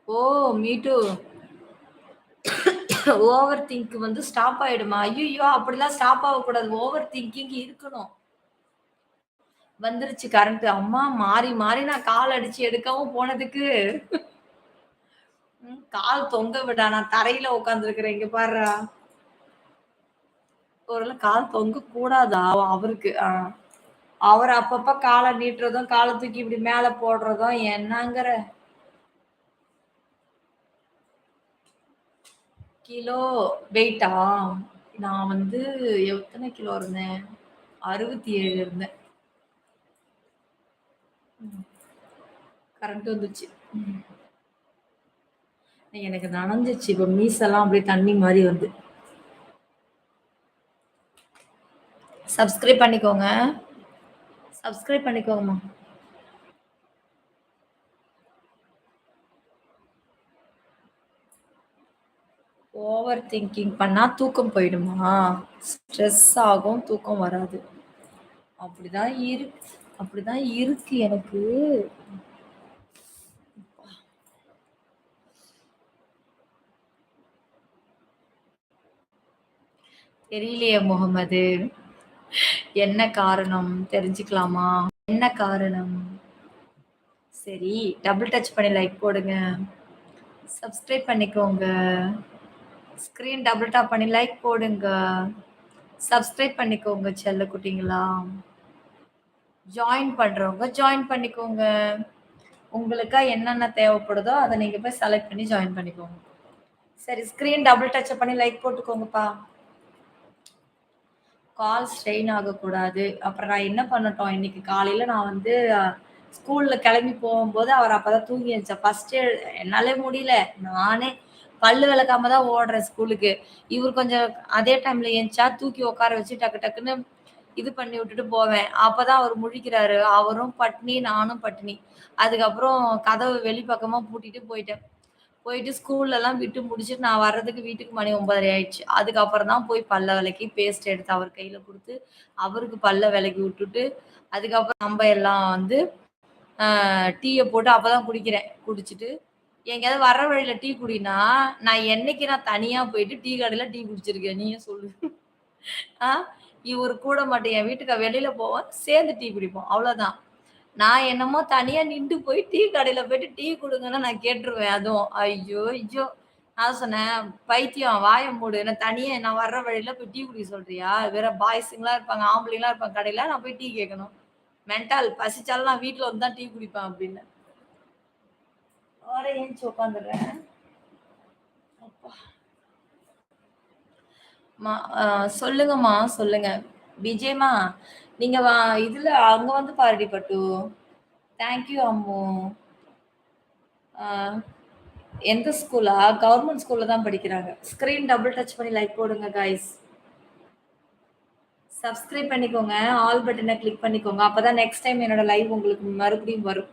ஓ! Me too. ஓவர் திங்க் வந்து ஸ்டாப் ஆயிடுமா? ஐய்யய்யோ! அப்படிலாம் ஸ்டாப் ஆகக்கூடாது. ஓவர் திங்கிங் இருக்கணும். வந்துருச்சு கரண்ட். அம்மா மாறி, மாறி நான் கால் அடிச்சு எடுக்கவும் போனதுக்கு, கால் தொங்க விடா. நான் தரையில உட்கார்ந்துருக்கிறேன். இங்க பார்றா. ஒருவேள கால் தொங்க கூடாதா அவருக்கு? அவர் அப்பப்ப கால நீட்டுறதும், கால தூக்கி இப்படி மேல போடுறதும் என்னங்கிற கிலோ வெயிட்டா? நான் வந்து எத்தன கிலோ இருந்தேன்? 67 இருந்தேன். ம். கரண்ட் வந்துச்சு. ம். எனக்கு நனஞ்சிருச்சு. இப்ப மீசெல்லாம் அப்படியே தண்ணி மாரி வருது. சப்ஸ்கிரைப் பண்ணிக்கோங்க. சப்ஸ்கிரைப் பண்ணிக்கோங்கம்மா. ஓவர் திங்கிங் பண்ணா தூக்கம் போயிடுமா? ஸ்ட்ரெஸ் ஆகும், தூக்கம் வராது. அப்படிதான் இருக்கு அப்படிதான் இருக்கு எனக்கு. தெரியலையே முகமது. என்ன காரணம் தெரிஞ்சுக்கலாமா? என்ன காரணம்? சரி, டபுள் டச் பண்ணி லைக் போடுங்க. சப்ஸ்கிரைப் பண்ணிக்கோங்க. ஸ்க்ரீன் டபுள் டாப் பண்ணி லைக் போடுங்க. சப்ஸ்கிரைப் பண்ணிக்கோங்க செல்ல குட்டிங்களா. ஜாயின் பண்றவங்க ஜாயின் பண்ணிக்கோங்க. உங்களுக்கா என்னென்ன தேவைப்படுதோ அத நீங்க போய் செலக்ட் பண்ணி ஜாயின் பண்ணிக்கோங்க. சரி, ஸ்க்ரீன் டபுள் டச் பண்ணி லைக் போட்டுக்கோங்கப்பா. கால் ஸ்ட்ரெயின் ஆகக்கூடாது. அப்புறம் நான் என்ன பண்ணட்டும், இன்னைக்கு காலையில நான் வந்து ஸ்கூல்ல கிளம்பி போகும்போது, அவர் அப்பதான் தூங்கி எந்திரிச்சார். ஃபர்ஸ்ட்டு என்னாலே முடியல. நானே பல்லு விளக்காம தான் ஓடுறேன் ஸ்கூலுக்கு. இவரு கொஞ்சம் அதே டைம்ல எந்திச்சா தூக்கி உட்கார வச்சு டக்கு டக்குன்னு இது பண்ணி விட்டுட்டு போவேன். அப்பதான் அவரு முழிக்கிறாரு. அவரும் பட்னி, நானும் பட்னி. அதுக்கப்புறம் கதவு வெளி பக்கமா பூட்டிட்டு போயிட்டேன். போயிட்டு ஸ்கூல்லலாம் விட்டு முடிச்சுட்டு நான் வர்றதுக்கு வீட்டுக்கு மணி 9:30 ஆயிடுச்சு. அதுக்கப்புறம் தான் போய் பல்ல வெளக்கி, பேஸ்ட் எடுத்து அவர் கையில குடுத்து, அவருக்கு பல்ல வெளக்கி விட்டுட்டு, அதுக்கப்புறம் நம்ப எல்லாம் வந்து அ டீய போட்டு அப்பதான் குடிக்கிறேன். குடிச்சுட்டு, எங்கேயாவது வர்ற வழியில டீ குடின்னா, நான் என்னைக்கு தனியா போயிட்டு டீ கடையில டீ குடிச்சிருக்கேன்? நீயே சொல்லு. ஆ இவரு கூட மாட்டேன். என் வீட்டுக்கு வெளியில போவோம். சேர்ந்து டீ குடிப்போம். அவ்வளோதான். நான் என்னமோ தனியா நின்டு போய் டீ கடையில போயிட்டு டீ குடுங்கன்னு நான் கேட்டுருவேன் அதுவும். ஐயோ! ஐயோ! நான் சொன்னேன், "பைத்தியம் வாய மூடு. என்ன தனியா நான் வர்ற வழியில போய் டீ குடிக்க சொல்றியா? வேற பாய்ஸுங்கலாம் இருப்பாங்க, ஆம்பளைங்கலாம் இருப்பாங்க கடையில. நான் போய் டீ கேட்கணும். மென்டல் பசிச்சாலும் நான் வீட்ல வந்து தான் டீ குடிப்பேன்" அப்டின்னேன். உடனே எந்திச்சு உட்காந்துர்றேன். அப்பா! மா சொல்லுங்கம்மா, சொல்லுங்க. விஜயம்மா, நீங்க இதுல அங்க வந்து பாருடி பட்டு. Thank you Ammu. ஆ எந்த ஸ்கூலா? கவர்ன்மென்ட் ஸ்கூல்ல தான் படிக்கிறாங்க. ஸ்க்ரீன் டபுள் டச் பண்ணி லைக் போடுங்க காய்ஸ். சப்ஸ்கிரைப் பண்ணிக்கோங்க. ஆல் பட்டன கிளிக் பண்ணிக்கோங்க. அப்பதான் நெக்ஸ்ட் டைம் என்னோட லைவ் உங்களுக்கு மறுபடியும் வரும்.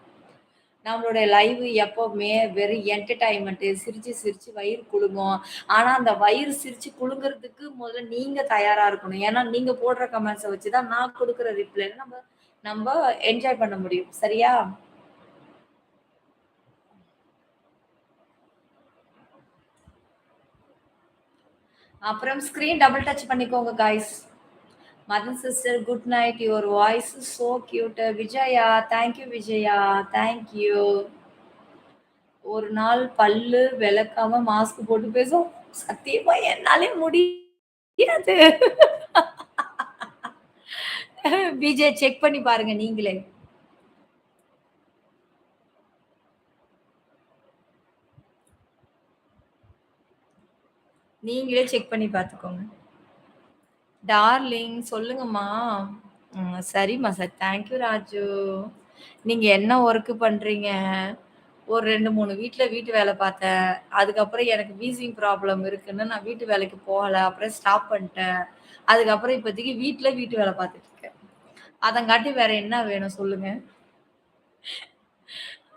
நம்மளோட லைவ் எப்பவுமே வெறும் என்டர்டெயின்மென்ட் சிரிச்சு சிரிச்சு வயிறு குலுங்கும். ஆனா அந்த வயிறு சிரிச்சு குலுங்குறதுக்கு முதல்ல நீங்க தயாரா இருக்கணும். ஏன்னா நீங்க போடுற கமெண்ட்ஸ வச்சு தான் நான் குடுக்குற ரிப்ளைல நம்ப நம்ப என்ஜாய் பண்ண முடியும். சரியா? அப்புறம் ஸ்க்ரீன் டபுள் டச் பண்ணிக்கோங்க guys. Madan sister good night. Your voice is so cute. Vijaya, thank you Vijaya. Thank you. ஒரு நாள் பல்லு விளக்காம மாஸ்க் போட்டு பேசும். சத்தியமா என்னாலே முடியாது. விஜய் செக் பண்ணி பாருங்க நீங்களே. நீங்களே செக் பண்ணி பார்த்துக்கோங்க. டார்லிங் சொல்லுங்கம்மா. சரிம்மா சரி. Thank you Raju. நீங்க என்ன வொர்க் பண்றீங்க? ஒரு 2, 3 வீட்டு வேலை பார்த்தேன். அதுக்கப்புறம் எனக்கு வீசிங் ப்ராப்ளம் இருக்குன்னு நான் வீட்டு வேலைக்கு போகல. அப்புறம் ஸ்டாப் பண்ணிட்டேன். அதுக்கப்புறம் இப்போதைக்கு வீட்டு வேலை பார்த்துட்டு இருக்கேன். அதங்காட்டி வேற என்ன வேணும் சொல்லுங்க?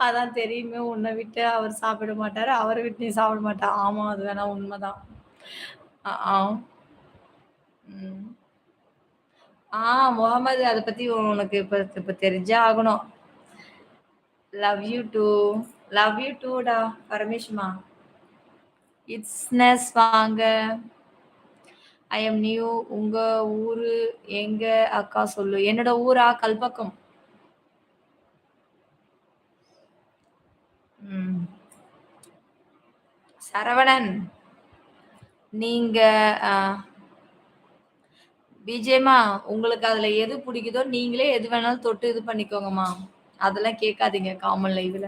அதான் தெரியுமே உன்ன விட்டு அவர் சாப்பிட மாட்டாரு. அவர விட்டு நீ சாப்பிட மாட்ட. ஆமா, அது வேணா உண்மதான். ஆ. ம். ஆ முகமது அத பத்தி உனக்கு இப்ப இப்ப தெரிஞ்சே ஆகணும். Love you too. Love you டூடா பரமேஷ்மா. இட்ஸ்னஸ் வாங்க. I am new. உங்க ஊரு எங்க அக்கா சொல்லு. என்னோட ஊரா கல்பக்கம். ம். சரவணன். நீங்க அ விஜயம்மா, உங்களுக்கு அதுல எது பிடிக்குதோ நீங்களே எது வேணாலும் தொட்டு இது பண்ணிக்கோங்கம்மா. அதெல்லாம் கேட்காதீங்க காமன் லைவ்ல.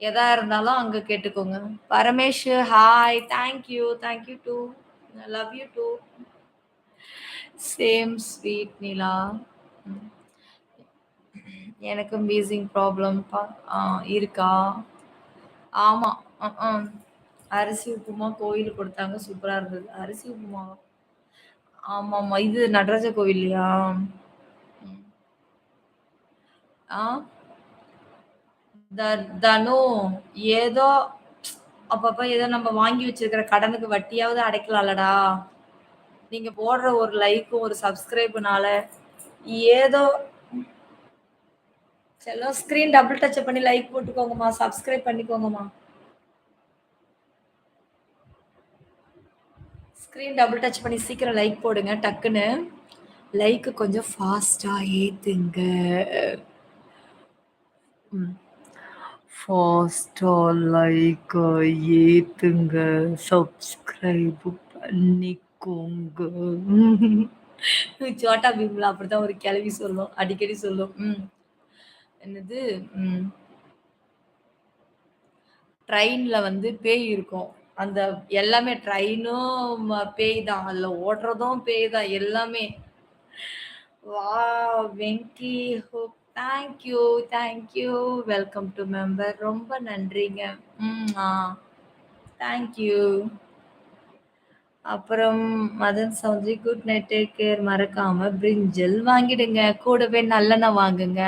எதா இருந்தாலும் அங்க கேட்டுக்கோங்க. Paramesh hi. Thank you. Thank you too. Love you too. Same sweet Nila. ம். எனக்கும் வீசிங் ப்ராப்ளம் இருக்கா? ஆமா. அ. அரிசி உப்புமா கோயிலுக்கு குடுத்தாங்க. சூப்பரா இருந்தது. அரிசி உப்புமாவா? ஆமாமா. இது நடராஜர் கோவில்லையா? ம். ஆ த தனு ஏதோ அப்பப்ப ஏதோ நம்ம வாங்கி வச்சிருக்கிற கடனுக்கு வட்டியாவது அடைக்கலாம்லடா. நீங்க போடுற ஒரு லைக்கும், ஒரு சப்ஸ்கிரைப்னால ஏதோ செல்லம் ஸ்க்ரீன் டபுள் டச் பண்ணி லைக் போட்டுக்கோங்கம்மா. சப்ஸ்கிரைப் பண்ணிக்கோங்கம்மா. ஸ்க்ரீன் டபுள் டச் பண்ணி சீக்கிரம் லைக் போடுங்க டக்குன்னு. லைக் கொஞ்சம் ஃபாஸ்ட்டா ஏத்துங்க. ம். ஃபாஸ்ட்டா லைக்க ஏத்துங்க. சப்ஸ்கிரைப் பண்ணிக்கோங்க. சோட்டா பீம்ல அப்படித்தான் ஒரு கிழவி சொல்லும். அடிக்கடி சொல்லும். என்னது? ம். ட்ரெயின்ல வந்து பேய் இருக்கும். அந்த எல்லாமே ட்ரெயினும் பேய் தான். அதுல ஓடுறதும் பேய் தான் எல்லாமே. Wow! Venki hope thank you, thank you. Welcome to member. ரொம்ப நன்றிங்க. ஆ. Thank you. அப்புறம் Madan Chowdhury good night take care. மறக்காம பிரிஞ்சல் வாங்கிடுங்க. கூடவே நல்லெண்ணெய் வாங்குங்க.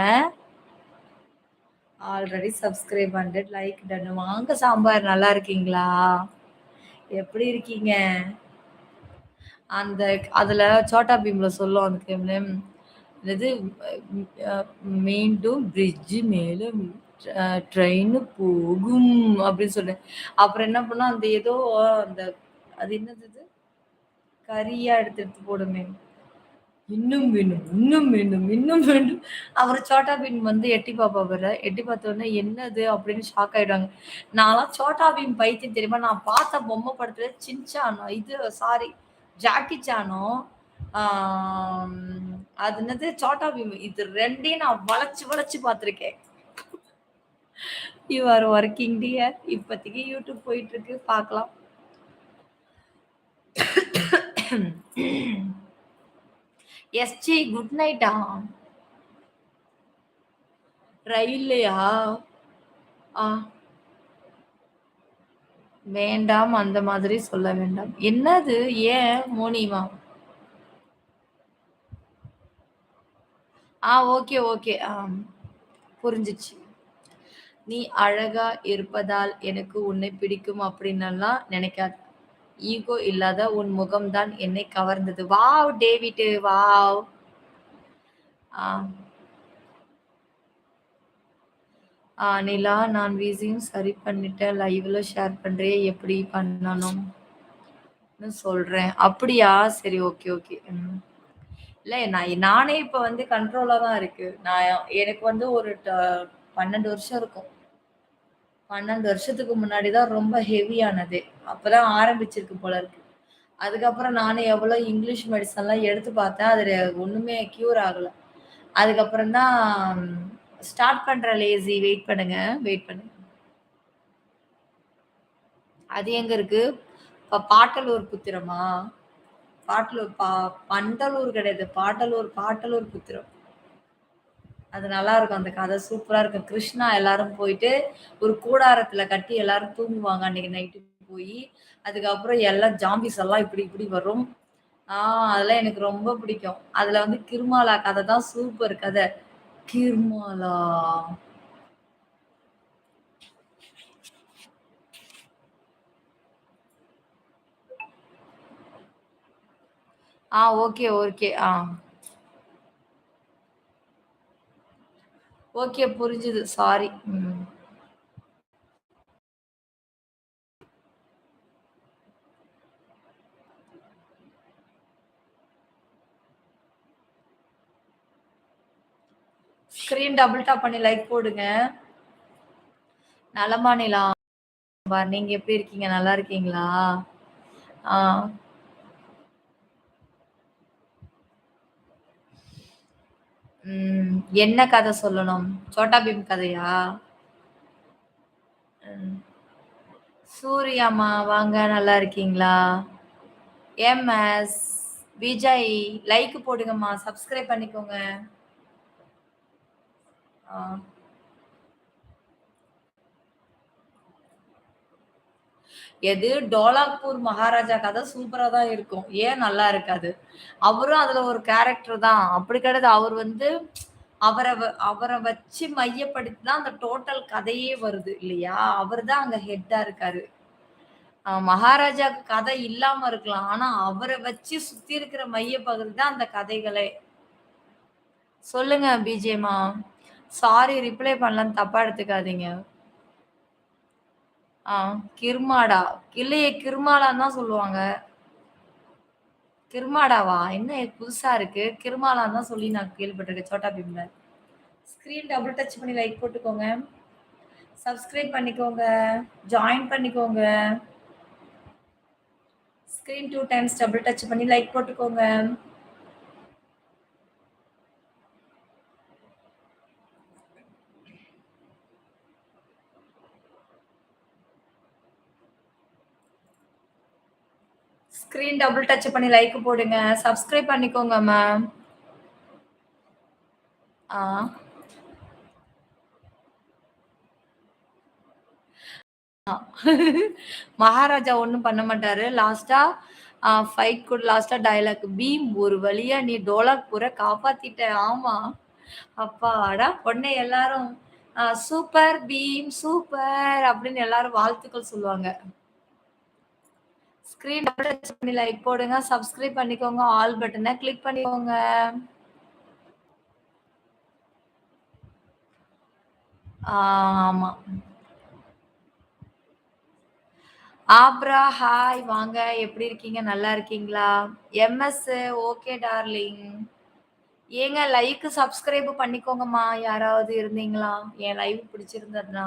Already subscribe 100 like done. வாங்க சாம்பார் நல்லா இருக்கீங்களா? எப்படி இருக்கீங்க? அந்த அதுல சோட்டா பீம்ல சொல்லும் அந்த கேம்ல என்னது மீண்டும் பிரிட்ஜ் மேல ட்ரெயின் போகும் அப்படின்னு சொன்னேன். அப்புறம் என்ன பண்ணா அந்த ஏதோ அந்த அது என்னது இது? கறியா எடுத்து எடுத்து போடுமே. இன்னும் வேணும், இன்னும் வேண்டும், இன்னும் வேண்டும். அவரு சோட்டா பீம் வந்து எட்டி பாப்பாரு. எட்டி பார்த்தோனே என்னது அப்படின்னு ஷாக் ஆயிடுவாங்க. நான்லாம் சோட்டா பீம் பைத்தியம் தெரியுமா? நான் பார்த்த பொம்மை படத்துல சின்சான் இது சாரி ஜாக்கி சானும், ஆம், அது என்னது சோட்டா பீம் இது 2யும் நான் வளைச்சு வளைச்சு பார்த்துருக்கேன். You are working dear. இப்போதைக்கு யூடியூப் போயிட்டு இருக்கு பார்க்கலாம். எஸ்ஜி குட் நைட்டா? ரயில்லையா? ஆ. வேண்டாம் அந்த மாதிரி சொல்ல வேண்டாம். என்னது? ஏன் மோனிவா? Okay, okay. புரிஞ்சுச்சு. நீ அழகா இருப்பதால் எனக்கு உன்னை பிடிக்கும் அப்படின்னெல்லாம் நினைக்காத. ஈகோ இல்லாத உன் முகம் தான் என்னை கவர்ந்தது. Wow David wow. ஆ நிலா நான் வீசியும் சரி பண்ணிட்டேன். லைவ்ல ஷேர் பண்றியே எப்படி பண்ணணும்னு சொல்றேன். அப்படியா? சரி ஓகே, ஓகே. இல்ல நானே இப்ப வந்து கண்ட்ரோலா தான் இருக்கு. எனக்கு வந்து ஒரு 12 வருஷம் இருக்கும். 12 வருஷத்துக்கு முன்னாடி தான் ரொம்ப ஹெவியானதே. அப்பதான் ஆரம்பிச்சிருக்கு போல இருக்கு. அதுக்கப்புறம் நானும் எவ்வளோ இங்கிலீஷ் மெடிசன்லாம் எடுத்து பார்த்தேன். அதுல ஒண்ணுமே கியூர் ஆகல. அதுக்கப்புறம் தான் ஸ்டார்ட் பண்றேன் லேசி. வெயிட் பண்ணுங்க, வெயிட் பண்ணுங்க. அது எங்க இருக்கு? பாட்டலூர் புத்திரமா? பாட்டலூர் பண்டலூர் கிடையாது. பாட்டலூர், பாட்டலூர் புத்திரம். அது நல்லா இருக்கும். அந்த கதை சூப்பரா இருக்கும். கிருஷ்ணா எல்லாரும் போயிட்டு ஒரு கூடாரத்துல கட்டி எல்லாரும் தூங்குவாங்க அன்னைக்கு நைட்டு போய். அதுக்கப்புறம் எல்லாம் ஜாம்பிஸ் எல்லாம் இப்படி இப்படி வரும். அதெல்லாம் எனக்கு ரொம்ப பிடிக்கும். அதுல வந்து கிருமாலா கதை தான் சூப்பர் கதை. கிருமாலா. Okay, okay. ஓகே புரிஞ்சுது. சாரி. ஸ்கிரீன் டபுள் டாப் பண்ணி லைக் போடுங்க. நலமா நிலா? நீங்க எப்படி இருக்கீங்க? நல்லா இருக்கீங்களா? ஆ. என்ன கதை சொல்லணும்? சோட்டா பீம் கதையா? ம். சூர்யாம்மா வாங்க நல்லா இருக்கீங்களா? எம்எஸ் விஜய் லைக் போடுங்கம்மா. சப்ஸ்கிரைப் பண்ணிக்கோங்க. ஆ. எது டோலாக்பூர் மகாராஜா கதை சூப்பரா தான் இருக்கும். ஏன் நல்லா இருக்காது? அவரும் அதுல ஒரு கேரக்டர் தான். அப்படி கிடையாது. அவர் வந்து அவர வச்சு மையப்படுத்தி தான் அந்த டோட்டல் கதையே வருது இல்லையா? அவர் தான் அங்க ஹெட்டா இருக்காரு. மகாராஜாக்கு கதை இல்லாம இருக்கலாம். ஆனா அவர வச்சு சுத்தி இருக்கிற மைய பகுதி தான் அந்த கதைகளே. சொல்லுங்க பிஜேமா. சாரி ரிப்ளை பண்ணலன்னு தப்பா எடுத்துக்காதீங்க. கிருமாடா. இல்லையே கிருமாலான்னு தான் சொல்லுவாங்க. கிருமாடாவா? என்ன இது புதுசா இருக்கு? கிருமாலான்னு தான் சொல்லி நான் கேள்விப்பட்டுருக்கேன் சோட்டா பீம்ல. ஸ்க்ரீன் டபுள் டச் பண்ணி லைக் போட்டுக்கோங்க. சப்ஸ்கிரைப் பண்ணிக்கோங்க. ஜாயின் பண்ணிக்கோங்க. ஸ்க்ரீன் 2 டைம்ஸ் டபுள் டச் பண்ணி லைக் போட்டுக்கோங்க. ஸ்க்ரீன் டபுள் டச் பண்ணி லைக் போடுங்க. சப்ஸ்கிரைப் பண்ணிக்கோங்க மேம். ஆ. மகாராஜா ஒண்ணும் பண்ண மாட்டாரு. லாஸ்ட்டா ஃபைட் கூட லாஸ்ட்டா டயலாக் "பீம் ஒரு வழியா நீ டோலாக்பூர காப்பாத்திட்ட." ஆமா. அப்பாடா! உடனே எல்லாரும் "சூப்பர் பீம், சூப்பர்" அப்படின்னு எல்லாரும் வாழ்த்துக்கள் சொல்லுவாங்க. ஸ்க்ரீன் டபுள் டச் பண்ணி லைக் போடுங்க. சப்ஸ்கிரைப் பண்ணிக்கோங்க. ஆல் பட்டன கிளிக் பண்ணிக்கோங்க. ஆமா. ஆப்ரா ஹாய் வாங்க. எப்படி இருக்கீங்க? நல்லா இருக்கீங்களா? MS okay darling. ஏங்க லைக், சப்ஸ்கிரைப் பண்ணிக்கோங்கம்மா. யாராவது இருந்தீங்களா? என் லைவ் பிடிச்சிருந்ததுன்னா.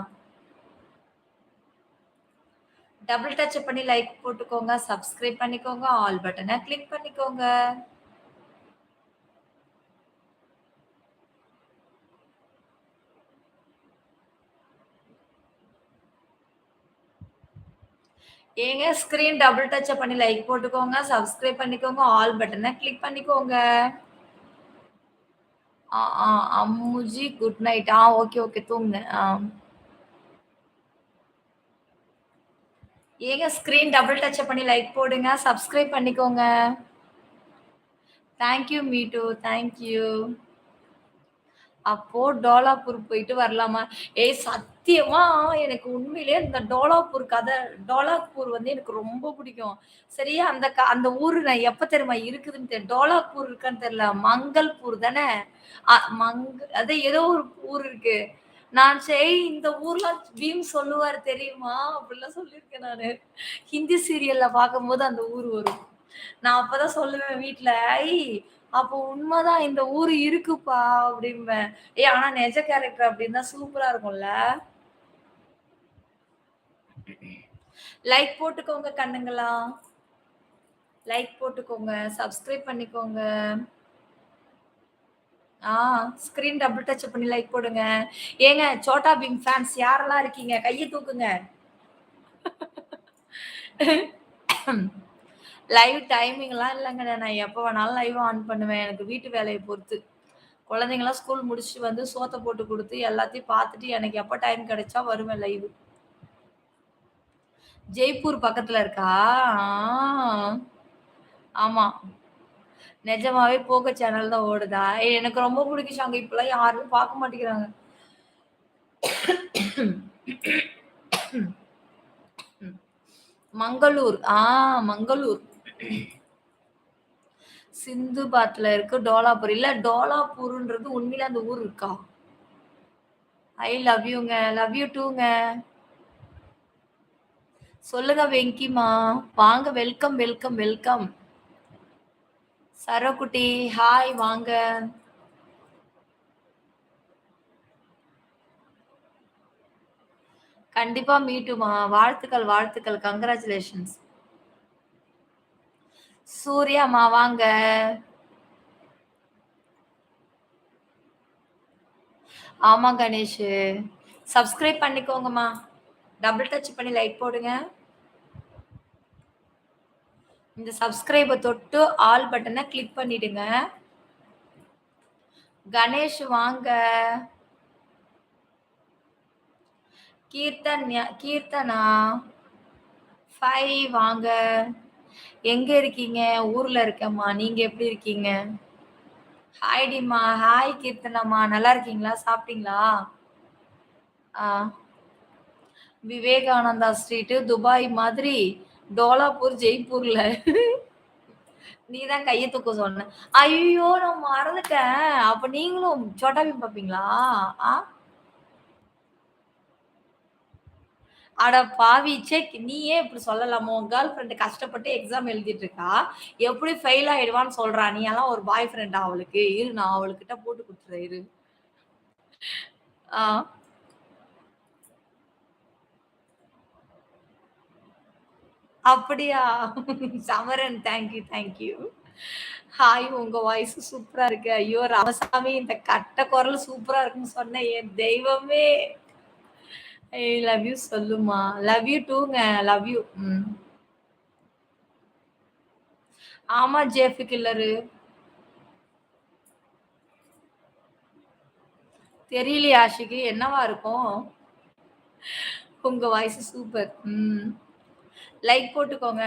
டபுள் டச் பண்ணி லைக் போட்டுக்கோங்க. சப்ஸ்கிரைப் பண்ணிக்கோங்க. ஆல் பட்டன கிளிக் பண்ணிக்கோங்க. ஏங்க ஸ்க்ரீன் டபுள் டச் பண்ணி லைக் போட்டுக்கோங்க. சப்ஸ்கிரைப் பண்ணிக்கோங்க. ஆல் பட்டன கிளிக் பண்ணிக்கோங்க. ஆ, ஆ, அம்முஜி குட் நைட். Okay, okay. தூங்குங்க. ஏங்க ஸ்க்ரீன் டபுள் டச் பண்ணி லைக் போடுங்க. சப்ஸ்கிரைப் பண்ணிக்கோங்க. Thank you me too. Thank you. அப்போ டோலாப்பூர் போயிட்டு வரலாமா? ஏய் சத்தியமா எனக்கு உண்மையிலேயே இந்த டோலாப்பூர் கதை டோலாக்பூர் வந்து எனக்கு ரொம்ப பிடிக்கும். சரியா அந்த ஊரு நான் எப்ப தெரியுமா இருக்குதுன்னு டோலாக்பூர் இருக்கான்னு தெரியல. மங்கல்பூர் தானே? அ மங் அது ஏதோ ஒரு ஊர் இருக்கு. நான் சரி இந்த ஊர்லாம் பீம் சொல்லுவாரு தெரியுமா? அப்படிலாம் சொல்லியிருக்கேன் நானு. ஹிந்தி சீரியல்ல பார்க்கும்போது அந்த ஊர் வரும். நான் அப்பதான் சொல்லுவேன் வீட்ல, "ஐ அப்போ உண்மதான் இந்த ஊரு இருக்குப்பா" அப்படிம்பேன். ஆனா நெஜ கேரக்டர் அப்படின்னா சூப்பரா இருக்கும்ல? லைக் போட்டுக்கோங்க கண்ணுங்களா. லைக் போட்டுக்கோங்க. சப்ஸ்கிரைப் பண்ணிக்கோங்க. ஆ ஸ்க்ரீன் டபுள் டச் பண்ணி லைக் போடுங்க. ஏங்க சோட்டா பீம் ஃபேன்ஸ் யாரெல்லாம் இருக்கீங்க? கைய தூக்குங்க. லைவ் டைமிங்லாம் இல்லங்க. நான் எப்ப வேணாலும் லைவ் ஆன் பண்ணுவேன். எனக்கு வீட்டு வேலைய பொறுத்து. குழந்தைங்கலாம் ஸ்கூல் முடிச்சுட்டு வந்து சோத்த போட்டு குடுத்து, எல்லாத்தையும் பார்த்துட்டு எனக்கு எப்ப டைம் கிடைச்சா வருவேன் லைவ். ஜெய்ப்பூர் பக்கத்துல இருக்கா? ஆமா. நெஜமாவே போகோ சேனல் தான் ஓடுதா? எனக்கு ரொம்ப புடிக்கும் ஷாங்க. இப்பலாம் யாரும் பார்க்க மாட்டேங்கிறாங்க. மங்களூர். மங்களூர். சிந்துபாத்ல இருக்கு டோலாப்பூர். இல்ல டோலாப்பூர்ன்றது உண்மையிலே அந்த ஊர் இருக்கா? ஐ லவ் யூங்க. லவ் யூ டூங்க. சொல்லுங்க வெங்கிமா. வாங்க வெல்கம், வெல்கம், வெல்கம். சரோக்குட்டி ஹாய் வாங்க. கண்டிப்பா மீட்டுமா. வாழ்த்துக்கள், வாழ்த்துக்கள். கங்கிராச்சுலேஷன்ஸ். சூர்யாம்மா வாங்க. ஆமா கணேஷு. சப்ஸ்கிரைப் பண்ணிக்கோங்கம்மா. டபுள் டச் பண்ணி லைக் போடுங்க. இந்த சப்ஸ்கிரைப தொட்டு ஆல் பட்டன கிளிக் பண்ணிடுங்க. கணேஷ் வாங்க. கீர்த்தனா 5 வாங்க. எங்க இருக்கீங்க? ஊர்ல இருக்கேம்மா. நீங்க எப்படி இருக்கீங்க? ஹாய் டிம்மா. ஹாய் கீர்த்தனாம்மா. நல்லா இருக்கீங்களா? சாப்பிட்டீங்களா? ஆ. விவேகானந்தா ஸ்ட்ரீட் துபாய் மாதிரி டோலாப்பூர் ஜெய்ப்பூர்ல. நீ தான் கைய தூக்க சொன்ன. ஐயய்யோ! நான் மறந்துட்டேன். அப்ப நீங்களும் சோட்டா பீம் பாப்பீங்களா? ஆ அட பாவி! ச்சே! நீ ஏன் இப்படி சொல்லலாமா? உன் கேர்ள் ஃபிரெண்ட் கஷ்டப்பட்டு எக்ஸாம் எழுதிட்டு இருக்கா. எப்படி ஃபெயில் ஆயிடுவான்னு சொல்றா? நீ எல்லாம் ஒரு பாய் ஃபிரெண்டா அவளுக்கு? இரு நான் அவளுகிட்ட போட்டு குடுத்துறேன் இரு. ஆ. அப்படியா? Samaran thank you, thank you. Hi உங்க வாய்ஸ் சூப்பரா இருக்கு. ஐயோ! ராமசாமி இந்த கட்ட குரல் சூப்பரா இருக்குன்னு சொன்ன என் தெய்வமே! ஐ லவ் யூ சொல்லுமா. லவ் யூ டூங்க. Love you. ம். ஆமா ஜேஃப் கில்லரு. தெரியலையே ஆஷிக்கு. என்னவா இருக்கும்? உங்க வாய்ஸ் சூப்பர். ம். லைக் போட்டுக்கோங்க.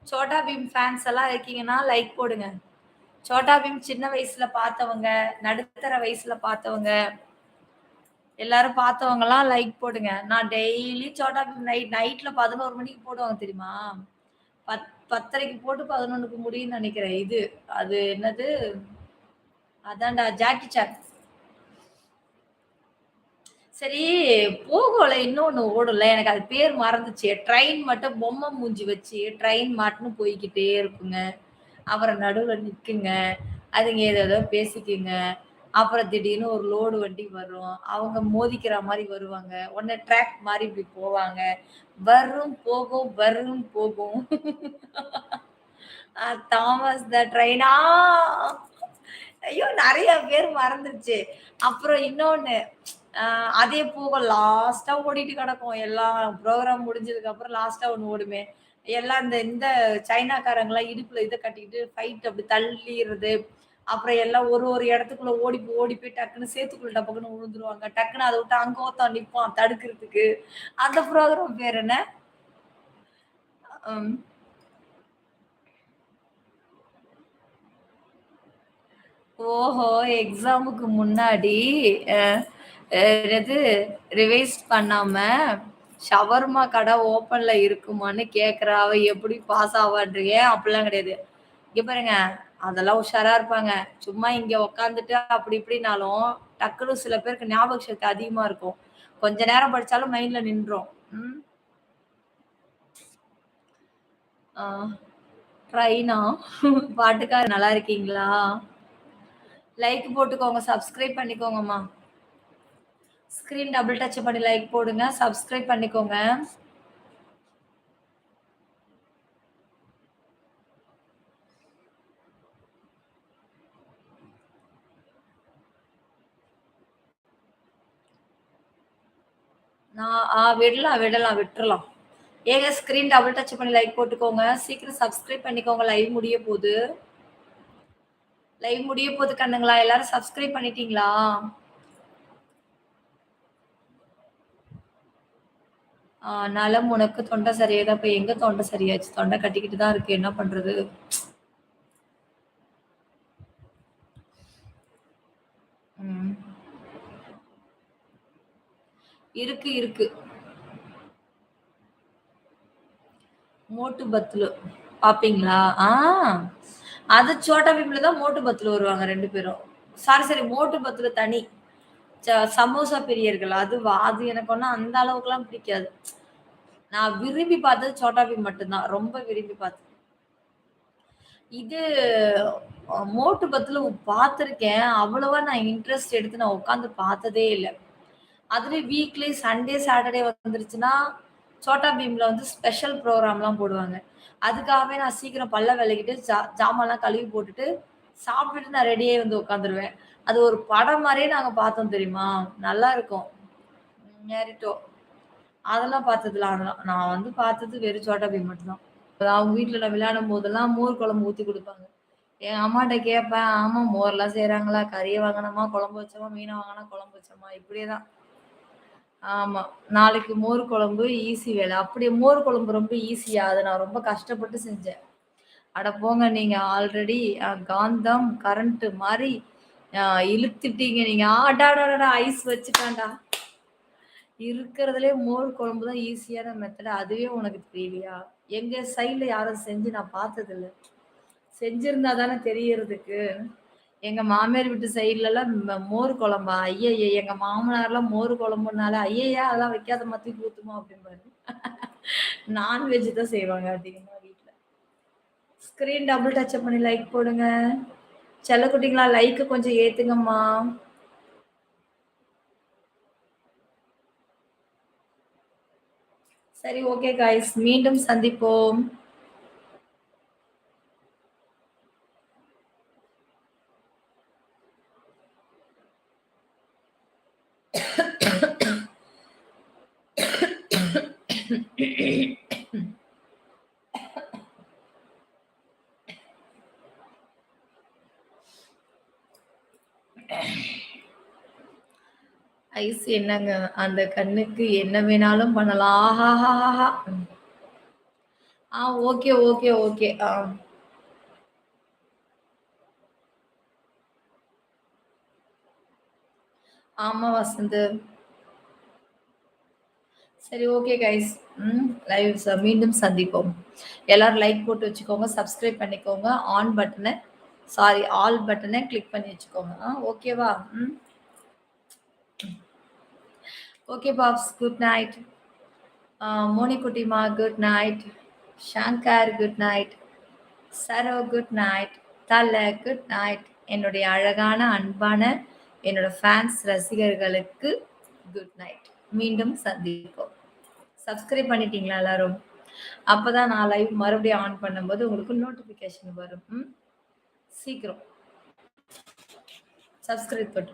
சோட்டா பீம் ஃபேன்ஸ் எல்லாம் இருக்கீங்கன்னா, லைக் போடுங்க. சோட்டா பீம் சின்ன வயசுல பார்த்தவங்க, நடுத்தர வயசுல பார்த்தவங்க, எல்லாரும் பார்த்தவங்கலாம் லைக் போடுங்க. நான் டெய்லி சோட்டா பீம் நைட்ல 11 மணிக்கு போடுவாங்க தெரியுமா? 10:30க்கு போட்டு 11க்கு முடியும்னு நெனைக்கிறேன். இது அது என்னது? அதான்டா ஜாக்கி சான். சரி, போகோல இன்னொன்னு ஓடும்ல. எனக்கு அது பேர் மறந்துச்சு. ட்ரெயின் மட்டும் பொம்மை மூஞ்சி வச்சு, ட்ரெயின் மாட்டுன்னு போய்க்கிட்டே இருக்குங்க. அப்புறம் நடுவுல நிக்குங்க. அதுங்க ஏதேதோ பேசிக்குங்க. அப்புறம் திடீர்னு ஒரு லோடு வண்டி வரும். அவங்க மோதிக்கிற மாரி வருவாங்க. உடனே ட்ராக் மாரி இப்படி போவாங்க. வரும், போகும், வரும், போகும். தாமஸ் த ட்ரெயின். ஐயோ! நெறைய பேர் மறந்துருச்சு. அப்புறம் இன்னொன்னு, அ அதே போக லாஸ்ட்டா ஓடிட்டு கெடக்கும். எல்லாம் ப்ரோகிராம் முடிஞ்சதுக்கு அப்புறம் லாஸ்ட்டா ஒண்ணு ஓடுமே. எல்லாம் இந்த சைனாக்காரங்கலாம் இடுப்புல இத கட்டிக்கிட்டு ஃபைட் அப்படி தள்ளிறது. அப்புறம் எல்லாம் ஒரு ஒரு இடத்துக்குள்ள ஓடி போய் டக்குன்னு சேத்துக்குள்ள டபக்குன்னு விழுந்துருவாங்க. டக்குன்னு அத விட்டு அங்க ஒருத்தன் நிப்பான் தடுக்கிறதுக்கு. அந்த ப்ரோகிராம் பேர் என்ன? ம். ஓஹோ! எக்ஸாமுக்கு முன்னாடி அ என்னது ரிவைஸ் பண்ணாம, ஷவர்மா கடை ஓப்பன்ல இருக்குமான்னு கேட்கிறா. அவ எப்படி பாஸ் ஆவான்றீங்க? அப்படிலாம் கிடையாது. இங்க பாருங்க, அதெல்லாம் உஷாரா இருப்பாங்க. சும்மா இங்க உட்காந்துட்டு அப்படி இப்படினாலும், டக்குனு சில பேருக்கு ஞாபக சக்தி அதிகமா இருக்கும். கொஞ்ச நேரம் படிச்சாலும் மைண்ட்ல நின்றும். ம். ஆ ட்ரைனா? பாட்டுக்காரர் நல்லா இருக்கீங்களா? லைக் போட்டுக்கோங்க. சப்ஸ்கிரைப் பண்ணிக்கோங்கம்மா. ஸ்க்ரீன் டபுள் டச் பண்ணி லைக் போடுங்க. சப்ஸ்கிரைப் பண்ணிக்கோங்க. நான் விட்டுறலாம். ஏங்க ஸ்க்ரீன் டபுள் டச் பண்ணி லைக் போட்டுக்கோங்க. சீக்கிரம் சப்ஸ்கிரைப் பண்ணிக்கோங்க. லைவ் முடிய போது. லைவ் முடிய போது கண்ணுங்களா. எல்லாரும் சப்ஸ்கிரைப் பண்ணிட்டீங்களா? நலம் உனக்கு தொண்டை சரியாதா? இப்ப எங்க தொண்டை சரியாச்சு? தொண்டை கட்டிக்கிட்டு தான் இருக்கு. என்ன பண்றது? ம். இருக்கு, இருக்கு. மோட்டு பத்லு. பாப்பீங்களா? அது சோட்டா பீம்ல தான் மோட்டு பத்லு வருவாங்க 2 பேரும். சாரி மோட்டு பத்லு தனி. சமோசா பிரியர்கள் அதுவா? அது எனக்கு ஒண்ணும் அந்த அளவுக்குலாம் பிடிக்காது. நான் விரும்பி பார்த்தது சோட்டா பீம் மட்டும் தான். ரொம்ப விரும்பி பார்த்தது. இது மோட்டு பத்லு பார்த்துருக்கேன். அவ்வளவா நான் இன்ட்ரெஸ்ட் எடுத்து நான் உட்கார்ந்து பார்த்ததே இல்ல. அதுலயும் வீக்லி சண்டே, சாட்டர்டே வந்துருச்சுன்னா, சோட்டா பீம்ல வந்து ஸ்பெஷல் ப்ரோகிராம்லாம் போடுவாங்க. அதுக்காகவே நான் சீக்கிரம் பல்ல வெளக்கிட்டு, ஜாமான்லாம் கழுவி போட்டுட்டு, சாப்பிட்டுட்டு நான் ரெடியாயி வந்து உட்காந்துருவேன். அது ஒரு படம் மாரியே நாங்க பார்த்தோம் தெரியுமா? நல்லா இருக்கும். நேருட்டோ. அதெல்லாம் பார்த்ததில்ல. அதெல்லாம் நான் வந்து பார்த்தது வெறும் சோட்டா பீம் மட்டும் தான். அவங்க வீட்ல நான் விளையாடும்போதெல்லாம் மோர் குழம்பு ஊத்தி குடுப்பாங்க. என் அம்மாட்ட கேட்பேன், ஆமா மோர்லாம் செய்றாங்களா? கறிய வாங்குனோமா, குழம்பு வச்சோமா, மீன வாங்குனா குழம்பு வச்சோமா, இப்படியே தான். ஆமா. நாளைக்கு மோர் குழம்பு ஈஸி வேல. அப்படியே மோர் குழம்பு ரொம்ப ஈஸியா? அத நான் ரொம்ப கஷ்டப்பட்டு செஞ்சேன். அட போங்க நீங்க ஆல்ரெடி காந்தம், கரண்ட் மாரி அ இழுத்துட்டீங்க நீங்க. அடடடடா! ஐஸ் வச்சுட்டான்டா. இருக்கிறதுலயே மோர் குழம்பு தான் ஈஸியான மெத்தட். அதுவே உனக்கு தெரியலையா? எங்க சைட்ல யாரும் செஞ்சு நான் பார்த்ததில்ல. செஞ்சிருந்தா தானே தெரியறதுக்கு. எங்க மாமியார் வீட்டு சைட்லலாம் மோர் குழம்பா? ஐயய்ய! எங்க மாமனார்லாம் மோர் குழம்புனாலே, "ஐயய்ய! அதெல்லாம் வைக்காதம்மா தூக்கி ஊத்தும்மா" அப்படிம்பாரு. நான்வெஜ் தான் செய்வாங்க அதிகமா வீட்ல. ஸ்க்ரீன் டபுள் டச்சப் பண்ணி லைக் போடுங்க. செல்லக்குட்டிங்களா லைக்க கொஞ்சம் ஏத்துங்கம்மா. சரி ஓகே காய்ஸ். மீண்டும் சந்திப்போம். ஐஸ் என்னங்க, அந்த கண்ணுக்கு என்ன வேணாலும் பண்ணலாம். ஆஹாஹாஹா! Okay, okay, okay. ஆமா வசந்த். சரி ஓகே கைஸ். மீண்டும் சந்திப்போம். எல்லாரும் லைக் போட்டு வச்சுக்கோங்க. சப்ஸ்கிரைப் பண்ணிக்கோங்க. ஆல் பட்டன கிளிக் பண்ணி வச்சுக்கோங்க. ஓகேவா? ஓகே பாப்ஸ். Good night. மோனிகுட்டிமா good night. Shankar good night. Saro good night. தல குட் நைட். என்னுடைய அழகான, அன்பான என்னோட ஃபேன்ஸ் ரசிகர்களுக்கு குட் நைட். மீண்டும் சந்திப்போம். சப்ஸ்கிரைப் பண்ணிட்டீங்களா எல்லாரும்? அப்பதான் நான் லைவ் மறுபடியும் ஆன் பண்ணும்போது உங்களுக்கு நோட்டிபிகேஷன் வரும். சீக்கிரம் சப்ஸ்கிரைப் பண்ணு.